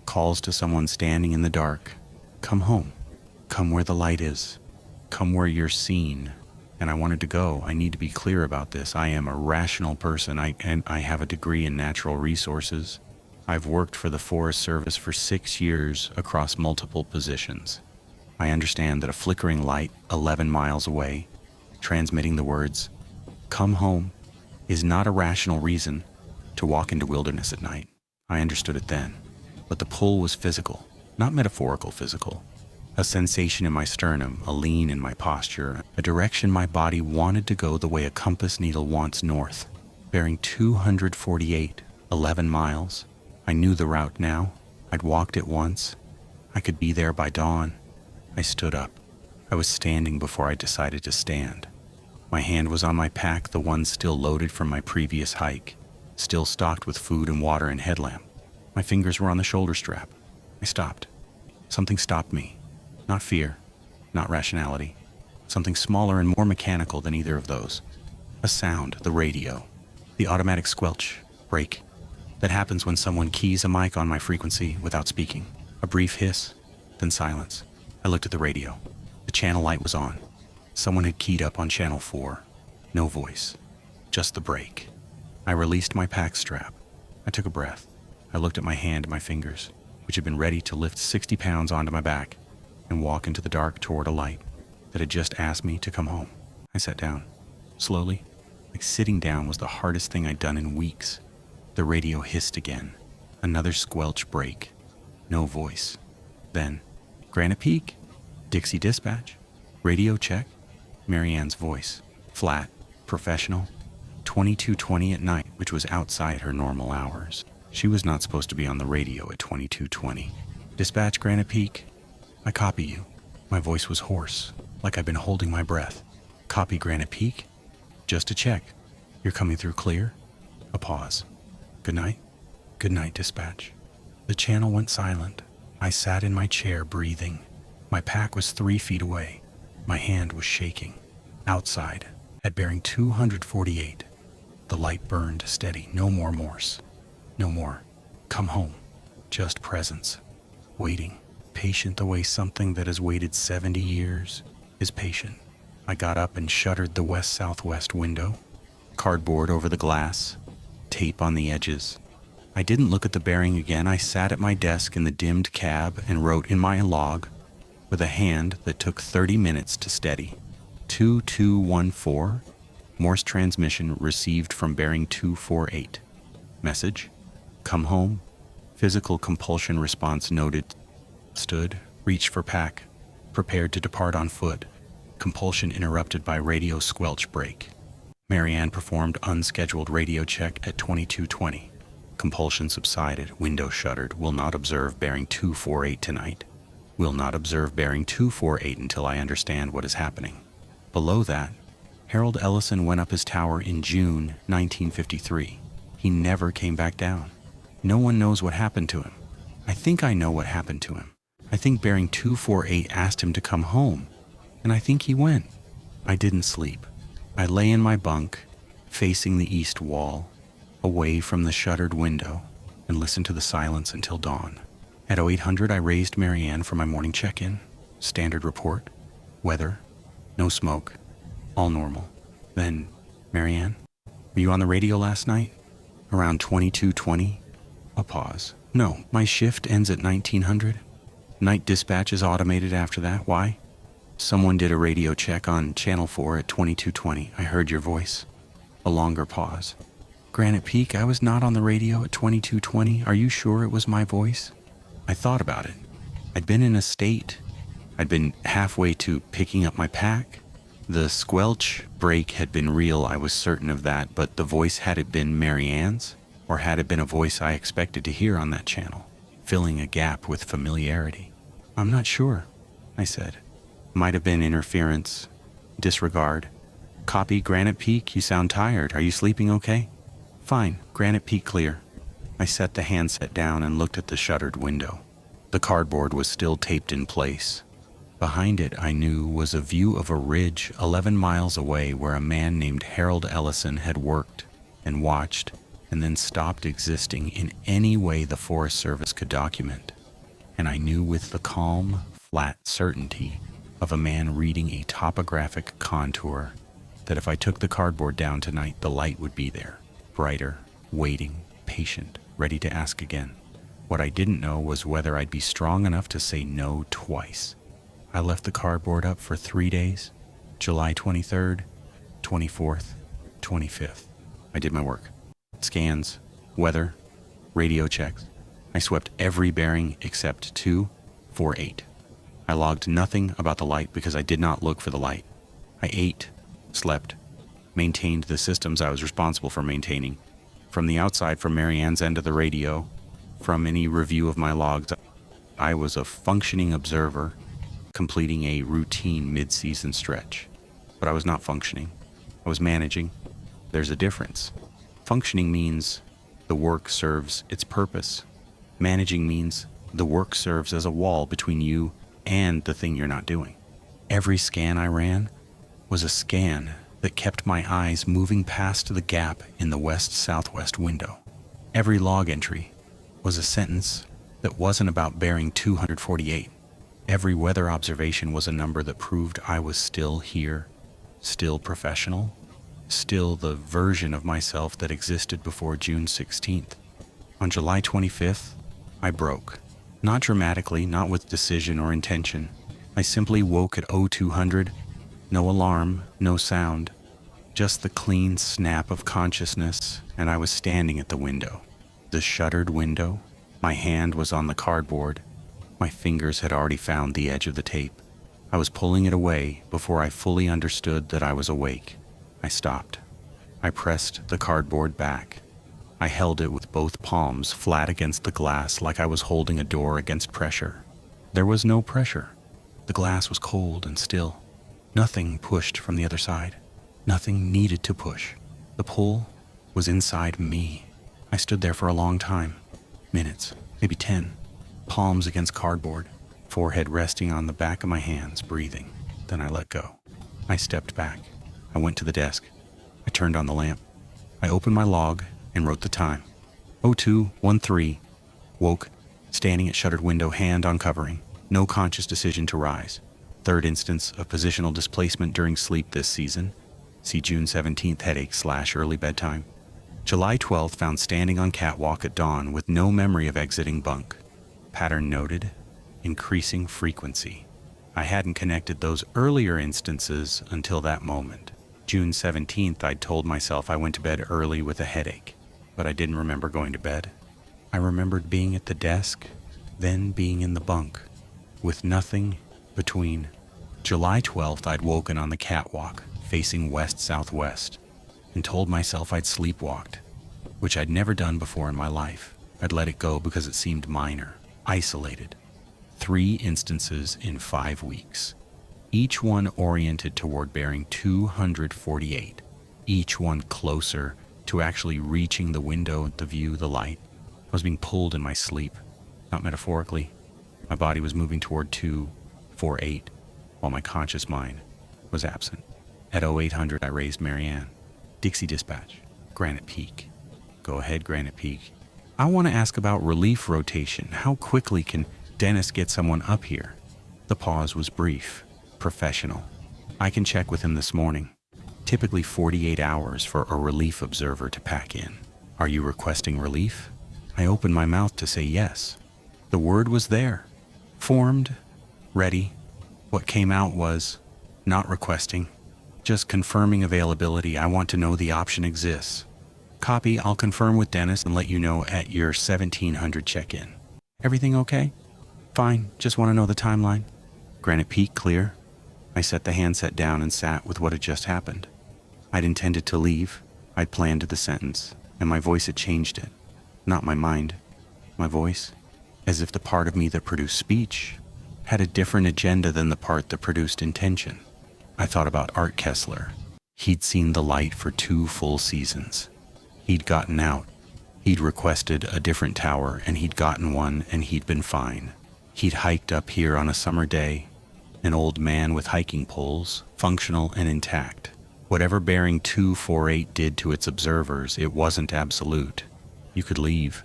calls to someone standing in the dark, come home. Come where the light is. Come where you're seen. And I wanted to go. I need to be clear about this. I am a rational person, and I have a degree in natural resources. I've worked for the Forest Service for 6 years across multiple positions. I understand that a flickering light 11 miles away, transmitting the words, come home, is not a rational reason to walk into wilderness at night. I understood it then, but the pull was physical, not metaphorical physical. A sensation in my sternum, a lean in my posture, a direction my body wanted to go the way a compass needle wants north. Bearing 248, 11 miles. I knew the route now. I'd walked it once. I could be there by dawn. I stood up. I was standing before I decided to stand. My hand was on my pack, the one still loaded from my previous hike, still stocked with food and water and headlamp. My fingers were on the shoulder strap. I stopped. Something stopped me. Not fear, not rationality. Something smaller and more mechanical than either of those. A sound, the radio. The automatic squelch, break, that happens when someone keys a mic on my frequency without speaking. A brief hiss, then silence. I looked at the radio. The channel light was on. Someone had keyed up on channel 4. No voice, just the break. I released my pack strap. I took a breath. I looked at my hand and my fingers, which had been ready to lift 60 pounds onto my back and walk into the dark toward a light that had just asked me to come home. I sat down, slowly, like sitting down was the hardest thing I'd done in weeks. The radio hissed again. Another squelch break. No voice. Then, Granite Peak, Dixie Dispatch, radio check, Marianne's voice, flat, professional, 22:20 at night, which was outside her normal hours. She was not supposed to be on the radio at 22:20. Dispatch Granite Peak, I copy you. My voice was hoarse, like I'd been holding my breath. Copy Granite Peak? Just to check. You're coming through clear? A pause. Good night. Good night, dispatch. The channel went silent. I sat in my chair breathing. My pack was 3 feet away. My hand was shaking. Outside, at bearing 248, the light burned steady. No more Morse. No more. Come home. Just presence. Waiting. Patient the way something that has waited 70 years is patient. I got up and shuttered the west-southwest window. Cardboard over the glass. Tape on the edges. I didn't look at the bearing again. I sat at my desk in the dimmed cab and wrote in my log with a hand that took 30 minutes to steady. 2214. Morse transmission received from bearing 248. Message. Come home. Physical compulsion response noted. Stood. Reached for pack. Prepared to depart on foot. Compulsion interrupted by radio squelch break. Marianne performed unscheduled radio check at 2220. Compulsion subsided. Window shuttered. Will not observe bearing 248 tonight. Will not observe bearing 248 until I understand what is happening. Below that, Harold Ellison went up his tower in June 1953. He never came back down. No one knows what happened to him. I think I know what happened to him. I think bearing 248 asked him to come home, and I think he went. I didn't sleep. I lay in my bunk, facing the east wall, away from the shuttered window, and listened to the silence until dawn. At 0800, I raised Marianne for my morning check-in. Standard report. Weather. No smoke. All normal. Then, Marianne, were you on the radio last night? Around 2220? A pause. No, my shift ends at 1900. Night dispatch is automated after that. Why? Someone did a radio check on Channel 4 at 2220. I heard your voice. A longer pause. Granite Peak, I was not on the radio at 2220. Are you sure it was my voice? I thought about it. I'd been in a state. I'd been halfway to picking up my pack. The squelch break had been real, I was certain of that, but the voice, had it been Marianne's? Or had it been a voice I expected to hear on that channel, filling a gap with familiarity? I'm not sure, I said. Might have been interference. Disregard. Copy Granite Peak, you sound tired. Are you sleeping okay? Fine, Granite Peak clear. I set the handset down and looked at the shuttered window. The cardboard was still taped in place. Behind it, I knew, was a view of a ridge 11 miles away where a man named Harold Ellison had worked and watched and then stopped existing in any way the Forest Service could document. And I knew with the calm, flat certainty of a man reading a topographic contour that if I took the cardboard down tonight, the light would be there, brighter, waiting, patient, ready to ask again. What I didn't know was whether I'd be strong enough to say no twice. I left the cardboard up for 3 days, July 23rd, 24th, 25th. I did my work. Scans, weather, radio checks. I swept every bearing except 248. I logged nothing about the light because I did not look for the light. I ate, slept, maintained the systems I was responsible for maintaining. From the outside, from Marianne's end of the radio, from any review of my logs, I was a functioning observer, completing a routine mid-season stretch. But I was not functioning. I was managing. There's a difference. Functioning means the work serves its purpose. Managing means the work serves as a wall between you and the thing you're not doing. Every scan I ran was a scan that kept my eyes moving past the gap in the west-southwest window. Every log entry was a sentence that wasn't about bearing 248. Every weather observation was a number that proved I was still here, still professional, still the version of myself that existed before June 16th. On July 25th, I broke. Not dramatically, not with decision or intention. I simply woke at 0200, no alarm, no sound, just the clean snap of consciousness, and I was standing at the window. The shuttered window. My hand was on the cardboard. My fingers had already found the edge of the tape. I was pulling it away before I fully understood that I was awake. I stopped. I pressed the cardboard back. I held it with both palms flat against the glass like I was holding a door against pressure. There was no pressure. The glass was cold and still. Nothing pushed from the other side. Nothing needed to push. The pull was inside me. I stood there for a long time. Minutes, maybe 10. Palms against cardboard, forehead resting on the back of my hands, breathing. Then I let go. I stepped back. I went to the desk. I turned on the lamp. I opened my log and wrote the time. 02:13. Woke, standing at shuttered window, hand on covering. No conscious decision to rise. Third instance of positional displacement during sleep this season. See June 17th headache/early bedtime. July 12th found standing on catwalk at dawn with no memory of exiting bunk. Pattern noted. Increasing frequency. I hadn't connected those earlier instances until that moment. June 17th, I'd told myself I went to bed early with a headache, but I didn't remember going to bed. I remembered being at the desk, then being in the bunk, with nothing between. July 12th, I'd woken on the catwalk, facing west-southwest, and told myself I'd sleepwalked, which I'd never done before in my life. I'd let it go because it seemed minor, isolated. 3 instances in 5 weeks. Each one oriented toward bearing 248. Each one closer to actually reaching the window to view the light. I was being pulled in my sleep, not metaphorically. My body was moving toward 248, while my conscious mind was absent. At 0800, I raised Marianne. Dixie Dispatch, Granite Peak. Go ahead, Granite Peak. I want to ask about relief rotation. How quickly can Dennis get someone up here? The pause was brief, professional. I can check with him this morning. Typically 48 hours for a relief observer to pack in. Are you requesting relief? I opened my mouth to say yes. The word was there. Formed, ready. What came out was not requesting, just confirming availability. I want to know the option exists. Copy, I'll confirm with Dennis and let you know at your 1700 check-in. Everything okay? Fine, just want to know the timeline. Granite Peak clear? I set the handset down and sat with what had just happened. I'd intended to leave. I'd planned the sentence, and my voice had changed it. Not my mind. My voice. As if the part of me that produced speech had a different agenda than the part that produced intention. I thought about Art Kessler. He'd seen the light for 2 full seasons. He'd gotten out. He'd requested a different tower, and he'd gotten one, and he'd been fine. He'd hiked up here on a summer day, an old man with hiking poles, functional and intact. Whatever bearing 248 did to its observers, it wasn't absolute. You could leave.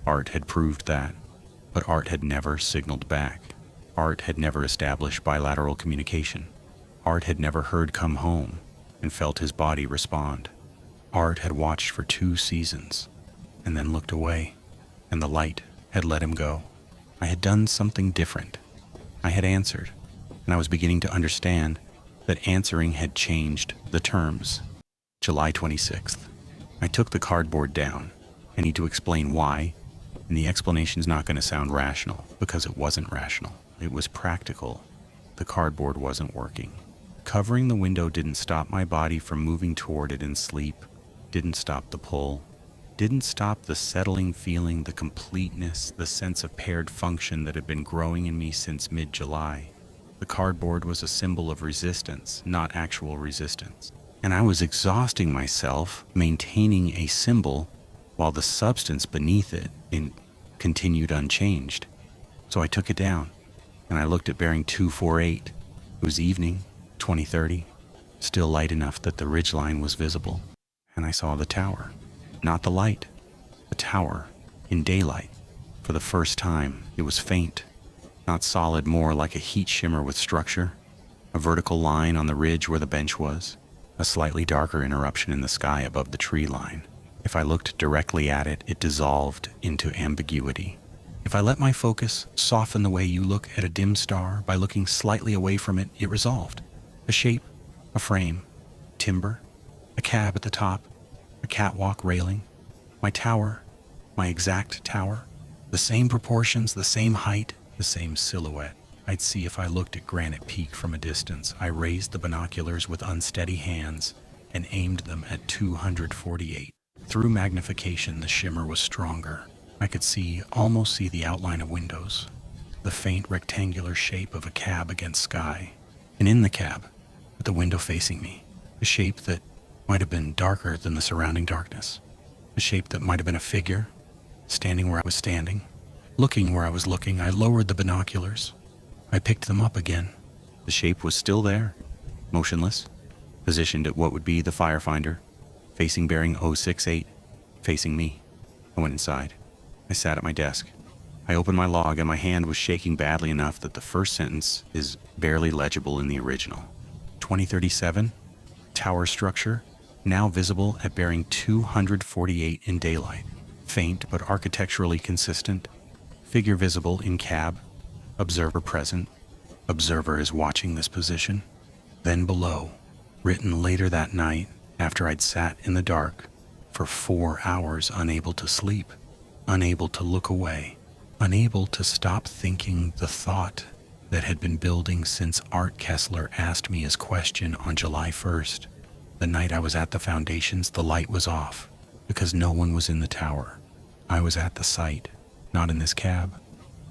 Art had proved that. But Art had never signaled back. Art had never established bilateral communication. Art had never heard "come home" and felt his body respond. Art had watched for 2 seasons and then looked away, and the light had let him go. I had done something different. I had answered, and I was beginning to understand that answering had changed the terms. July 26th. I took the cardboard down. I need to explain why, and the explanation's not going to sound rational, because it wasn't rational. It was practical. The cardboard wasn't working. Covering the window didn't stop my body from moving toward it in sleep, didn't stop the pull, didn't stop the settling feeling, the completeness, the sense of paired function that had been growing in me since mid-July. The cardboard was a symbol of resistance, not actual resistance. And I was exhausting myself maintaining a symbol while the substance beneath it continued unchanged. So I took it down, and I looked at bearing 248. It was evening, 2030, still light enough that the ridgeline was visible. And I saw the tower. Not the light. The tower, in daylight. For the first time, it was faint. Not solid, more like a heat shimmer with structure. A vertical line on the ridge where the bench was. A slightly darker interruption in the sky above the tree line. If I looked directly at it, it dissolved into ambiguity. If I let my focus soften the way you look at a dim star by looking slightly away from it, it resolved. A shape, a frame, timber, a cab at the top, a catwalk railing, my tower, my exact tower, the same proportions, the same height, the same silhouette. I'd see if I looked at Granite Peak from a distance. I raised the binoculars with unsteady hands and aimed them at 248. Through magnification, the shimmer was stronger. I could almost see the outline of windows, the faint rectangular shape of a cab against sky. And in the cab, at the window facing me, a shape that might have been darker than the surrounding darkness, a shape that might have been a figure, standing where I was standing, looking where I was looking. I lowered the binoculars. I picked them up again. The shape was still there, motionless, positioned at what would be the firefinder, facing bearing 068, facing me. I went inside. I sat at my desk. I opened my log and my hand was shaking badly enough that the first sentence is barely legible in the original. 2037, tower structure, now visible at bearing 248 in daylight. Faint but architecturally consistent. Figure visible in cab. Observer present. Observer is watching this position. Then below, written later that night after I'd sat in the dark for 4 hours unable to sleep, unable to look away, unable to stop thinking the thought that had been building since Art Kessler asked me his question on July 1st. The night I was at the foundations, the light was off because no one was in the tower. I was at the site, not in this cab.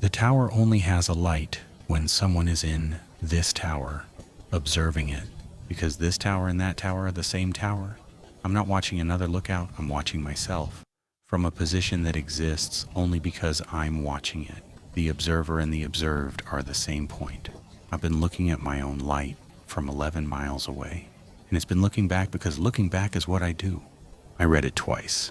The tower only has a light when someone is in this tower, observing it, because this tower and that tower are the same tower. I'm not watching another lookout, I'm watching myself from a position that exists only because I'm watching it. The observer and the observed are the same point. I've been looking at my own light from 11 miles away, and it's been looking back because looking back is what I do. I read it twice.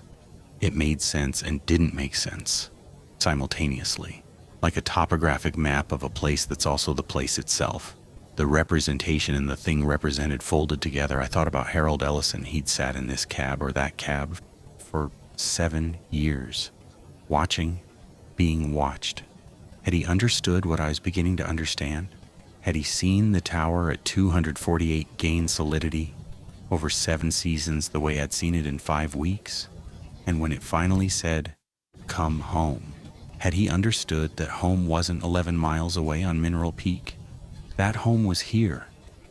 It made sense and didn't make sense simultaneously, like a topographic map of a place that's also the place itself. The representation and the thing represented folded together. I thought about Harold Ellison. He'd sat in this cab or that cab for 7 years, watching, being watched. Had he understood what I was beginning to understand? Had he seen the tower at 248 gain solidity over 7 seasons the way I'd seen it in 5 weeks? And when it finally said, "Come home," had he understood that home wasn't 11 miles away on Mineral Peak? That home was here.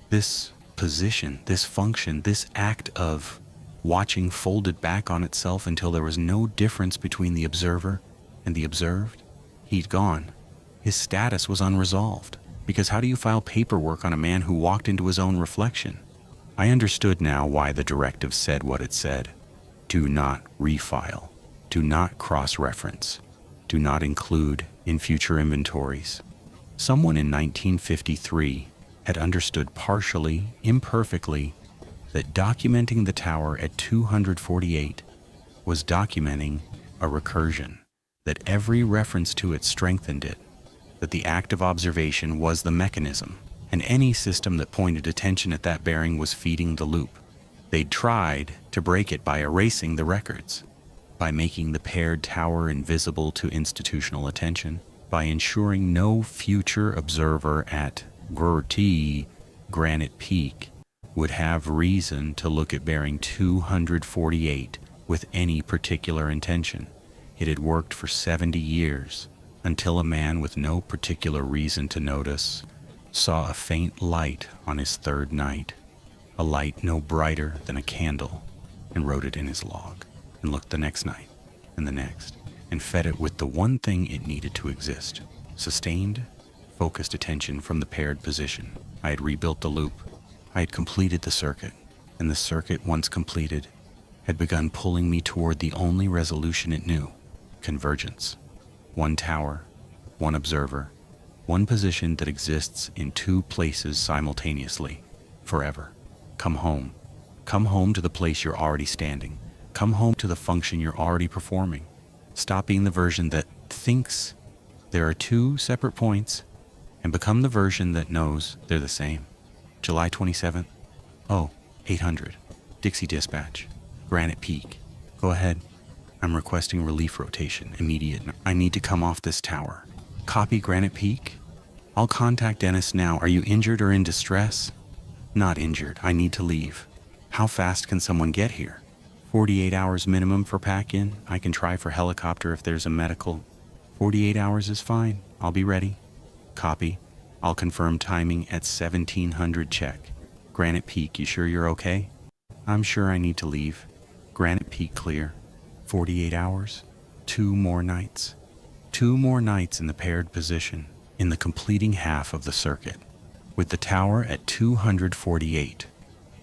This position, this function, this act of watching folded back on itself until there was no difference between the observer and the observed. He'd gone. His status was unresolved. Because how do you file paperwork on a man who walked into his own reflection? I understood now why the directive said what it said. Do not refile. Do not cross-reference. Do not include in future inventories. Someone in 1953 had understood partially, imperfectly, that documenting the tower at 248 was documenting a recursion, that every reference to it strengthened it, that the act of observation was the mechanism, and any system that pointed attention at that bearing was feeding the loop. They'd tried to break it by erasing the records, by making the paired tower invisible to institutional attention, by ensuring no future observer at Granite Peak would have reason to look at bearing 248 with any particular intention. It had worked for 70 years, until a man with no particular reason to notice saw a faint light on his 3rd night, a light no brighter than a candle, and wrote it in his log, and looked the next night, and the next, and fed it with the one thing it needed to exist: sustained, focused attention from the paired position. I had rebuilt the loop. I had completed the circuit, and the circuit, once completed, had begun pulling me toward the only resolution it knew: convergence. One tower, one observer, one position that exists in 2 places simultaneously, forever. Come home. Come home to the place you're already standing. Come home to the function you're already performing. Stop being the version that thinks there are 2 separate points and become the version that knows they're the same. July 27th. 800. Dixie Dispatch. Granite Peak. Go ahead. I'm requesting relief rotation, immediate. I need to come off this tower. Copy Granite Peak? I'll contact Dennis now. Are you injured or in distress? Not injured. I need to leave. How fast can someone get here? 48 hours minimum for pack-in. I can try for helicopter if there's a medical. 48 hours is fine. I'll be ready. Copy. I'll confirm timing at 1700 check. Granite Peak, you sure you're okay? I'm sure I need to leave. Granite Peak clear. 48 hours. 2 more nights. 2 more nights in the paired position, in the completing half of the circuit. with the tower at 248,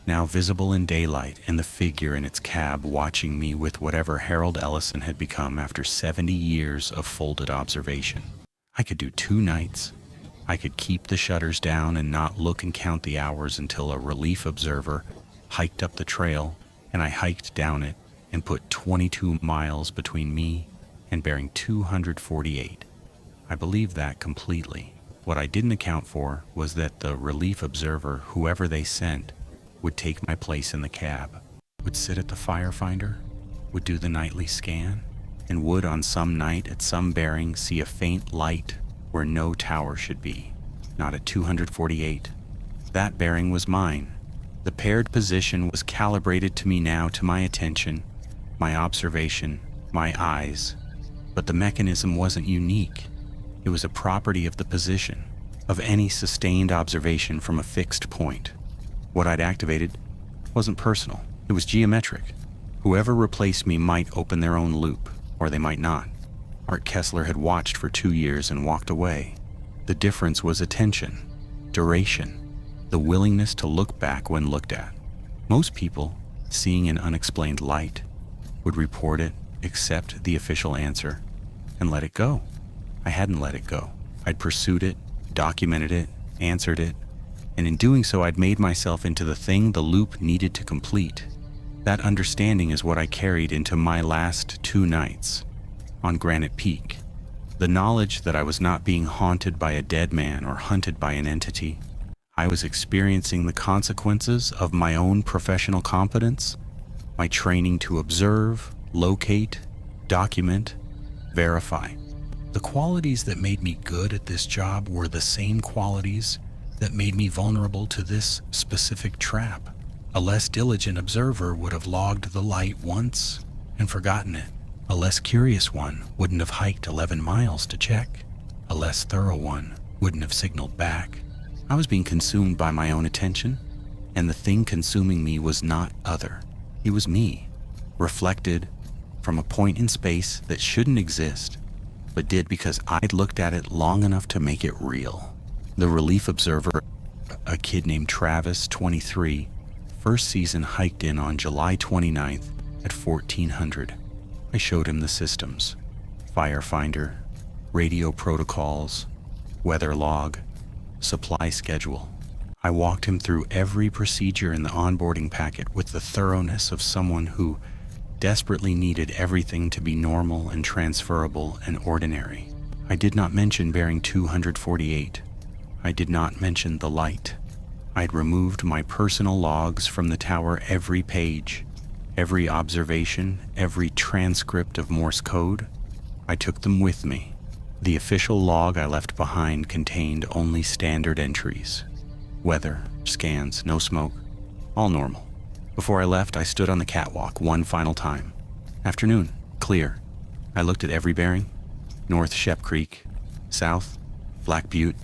now visible in daylight, and the figure in its cab watching me with whatever Harold Ellison had become after 70 years of folded observation. I could do 2 nights. I could keep the shutters down and not look and count the hours until a relief observer hiked up the trail and I hiked down it and put 22 miles between me and bearing 248. I believed that completely. What I didn't account for was that the relief observer, whoever they sent, would take my place in the cab, would sit at the firefinder, would do the nightly scan, and would on some night at some bearing see a faint light where no tower should be, not at 248. That bearing was mine. The paired position was calibrated to me now, to my attention, my observation, my eyes. But the mechanism wasn't unique. It was a property of the position, of any sustained observation from a fixed point. What I'd activated wasn't personal. It was geometric. Whoever replaced me might open their own loop, or they might not. Art Kessler had watched for 2 years and walked away. The difference was attention, duration, the willingness to look back when looked at. Most people, seeing an unexplained light, would report it, accept the official answer, and let it go. I hadn't let it go. I'd pursued it, documented it, answered it, and in doing so I'd made myself into the thing the loop needed to complete. That understanding is what I carried into my last 2 nights on Granite Peak. The knowledge that I was not being haunted by a dead man or hunted by an entity. I was experiencing the consequences of my own professional competence, my training to observe, locate, document, verify. The qualities that made me good at this job were the same qualities that made me vulnerable to this specific trap. A less diligent observer would have logged the light once and forgotten it. A less curious one wouldn't have hiked 11 miles to check. A less thorough one wouldn't have signaled back. I was being consumed by my own attention, and the thing consuming me was not other. It was me, reflected from a point in space that shouldn't exist, but did because I'd looked at it long enough to make it real. The relief observer, a kid named Travis, 23, first season hiked in on July 29th at 1400. I showed him the systems, firefinder, radio protocols, weather log, supply schedule. I walked him through every procedure in the onboarding packet with the thoroughness of someone who desperately needed everything to be normal and transferable and ordinary. I did not mention bearing 248. I did not mention the light. I'd removed my personal logs from the tower, every page, every observation, every transcript of Morse code. I took them with me. The official log I left behind contained only standard entries. Weather, scans, no smoke, all normal. Before I left, I stood on the catwalk one final time. Afternoon, clear. I looked at every bearing. North, Shep Creek. South, Black Butte.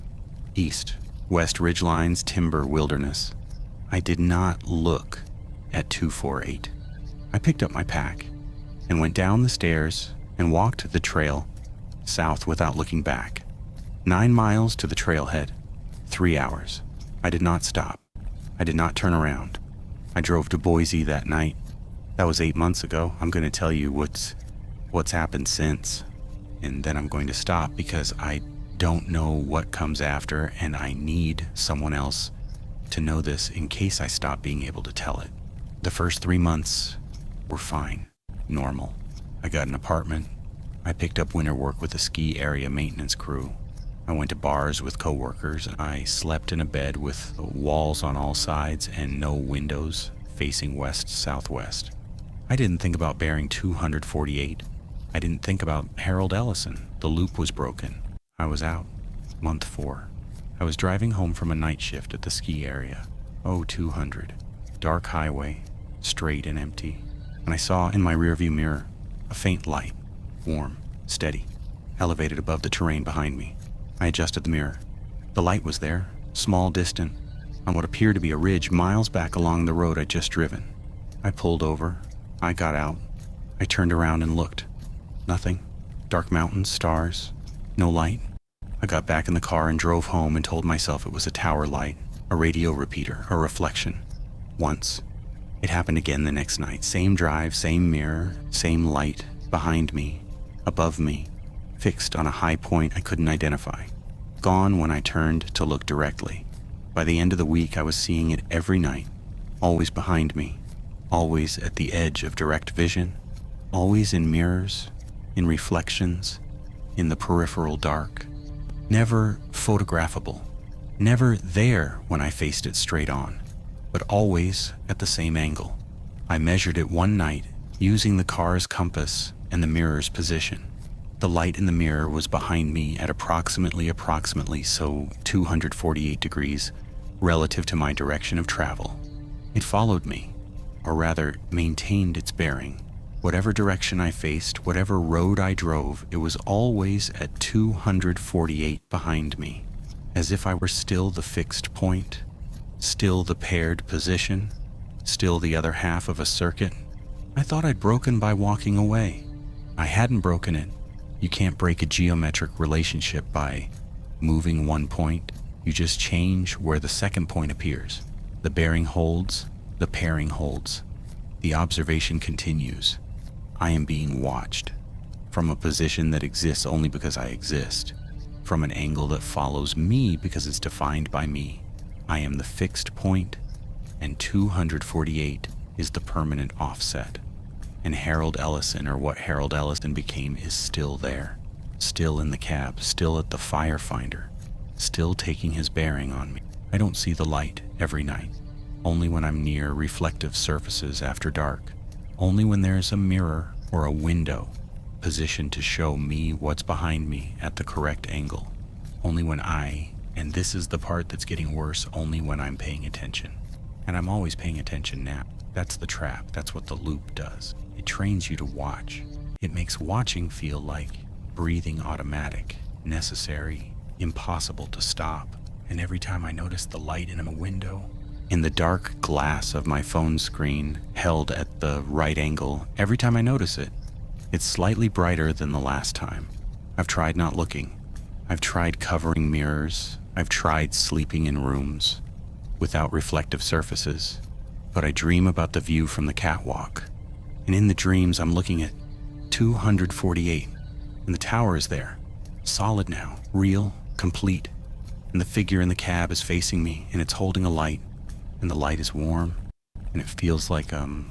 East, West Ridgelines, Timber Wilderness. I did not look at 248. I picked up my pack and went down the stairs and walked the trail south without looking back. 9 miles to the trailhead, 3 hours. I did not stop. I did not turn around. I drove to Boise that night. That was 8 months ago. I'm going to tell you what's happened since, and then I'm going to stop because I don't know what comes after, and I need someone else to know this in case I stop being able to tell it. The first 3 months were fine, normal. I got an apartment. I picked up winter work with a ski area maintenance crew. I went to bars with coworkers. I slept in a bed with walls on all sides and no windows facing west-southwest. I didn't think about bearing 248. I didn't think about Harold Ellison. The loop was broken. I was out. Month 4. I was driving home from a night shift at the ski area. 200. Dark highway, straight and empty. And I saw in my rearview mirror a faint light, warm, steady, elevated above the terrain behind me. I adjusted the mirror. The light was there, small, distant, on what appeared to be a ridge miles back along the road I'd just driven. I pulled over. I got out. I turned around and looked. Nothing. Dark mountains, stars, no light. I got back in the car and drove home and told myself it was a tower light, a radio repeater, a reflection. Once. It happened again the next night. Same drive, same mirror, same light, behind me, above me, fixed on a high point I couldn't identify. Gone when I turned to look directly. By the end of the week, I was seeing it every night, always behind me, always at the edge of direct vision, always in mirrors, in reflections, in the peripheral dark. Never photographable, never there when I faced it straight on, but always at the same angle. I measured it one night using the car's compass and the mirror's position. The light in the mirror was behind me at approximately so 248 degrees relative to my direction of travel. It followed me, or rather maintained its bearing. Whatever direction I faced, whatever road I drove, it was always at 248 behind me, as if I were still the fixed point, still the paired position, still the other half of a circuit. I thought I'd broken by walking away. I hadn't broken it. You can't break a geometric relationship by moving one point. You just change where the second point appears. The bearing holds, the pairing holds. The observation continues. I am being watched from a position that exists only because I exist, from an angle that follows me because it's defined by me. I am the fixed point, and 248 is the permanent offset. And Harold Ellison, or what Harold Ellison became, is still there, still in the cab, still at the firefinder, still taking his bearing on me. I don't see the light every night, only when I'm near reflective surfaces after dark, only when there's a mirror or a window positioned to show me what's behind me at the correct angle, only when and this is the part that's getting worse, only when I'm paying attention. And I'm always paying attention now. That's the trap. That's what the loop does. It trains you to watch. It makes watching feel like breathing automatic, necessary, impossible to stop. And every time I notice the light in a window, in the dark glass of my phone screen, held at the right angle, every time I notice it, it's slightly brighter than the last time. I've tried not looking. I've tried covering mirrors. I've tried sleeping in rooms without reflective surfaces. But I dream about the view from the catwalk. And in the dreams, I'm looking at 248, and the tower is there, solid now, real, complete. And the figure in the cab is facing me, and it's holding a light, and the light is warm, and it feels like home.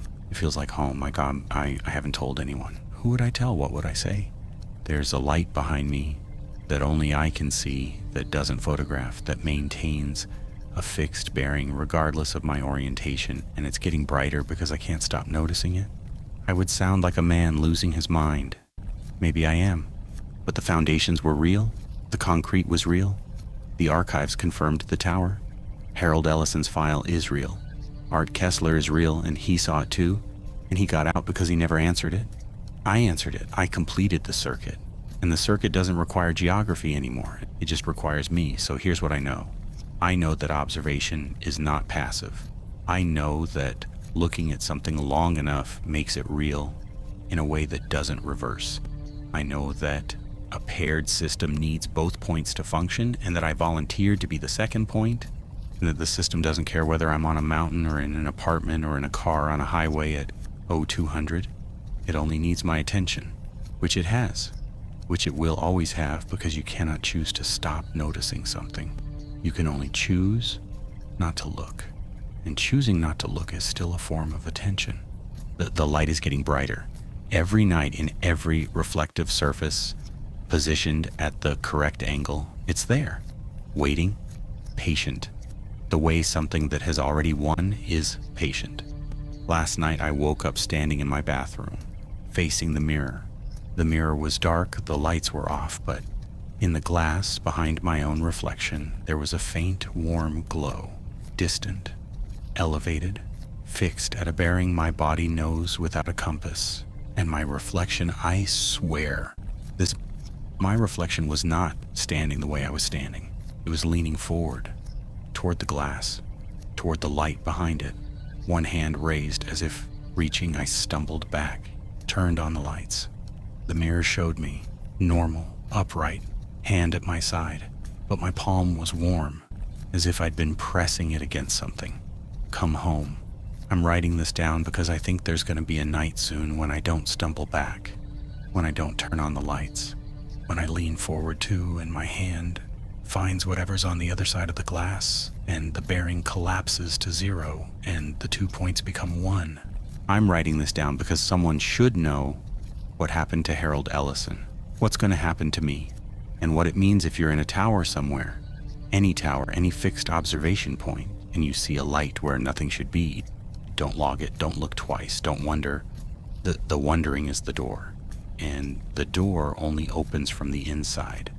Like I haven't told anyone. Who would I tell? What would I say? There's a light behind me that only I can see, that doesn't photograph, that maintains a fixed bearing regardless of my orientation, and it's getting brighter because I can't stop noticing it. I would sound like a man losing his mind. Maybe I am. But the foundations were real. The concrete was real. The archives confirmed the tower. Harold Ellison's file is real. Art Kessler is real, and he saw it too, and he got out because he never answered it. I answered it. I completed the circuit. And the circuit doesn't require geography anymore. It just requires me. So here's what I know. I know that observation is not passive. I know that looking at something long enough makes it real in a way that doesn't reverse. I know that a paired system needs both points to function, and that I volunteered to be the second point, and that the system doesn't care whether I'm on a mountain or in an apartment or in a car on a highway at 200. It only needs my attention, which it has, which it will always have, because you cannot choose to stop noticing something. You can only choose not to look. And choosing not to look is still a form of attention. The light is getting brighter. Every night, in every reflective surface, positioned at the correct angle, it's there, waiting, patient. The way something that has already won is patient. Last night, I woke up standing in my bathroom, facing the mirror. The mirror was dark, the lights were off, but in the glass behind my own reflection, there was a faint, warm glow, distant, elevated, fixed at a bearing my body knows without a compass. And my reflection, I swear, my reflection was not standing the way I was standing. It was leaning forward, toward the glass, toward the light behind it. One hand raised as if reaching, I stumbled back, turned on the lights. The mirror showed me, normal, upright, hand at my side, but my palm was warm, as if I'd been pressing it against something. Come home. I'm writing this down because I think there's going to be a night soon when I don't stumble back, when I don't turn on the lights, when I lean forward too and my hand finds whatever's on the other side of the glass and the bearing collapses to 0 and the 2 points become 1. I'm writing this down because someone should know what happened to Harold Ellison, what's going to happen to me, and what it means if you're in a tower somewhere, any tower, any fixed observation point, and you see a light where nothing should be. Don't log it, don't look twice, don't wonder. The wondering is the door, and the door only opens from the inside.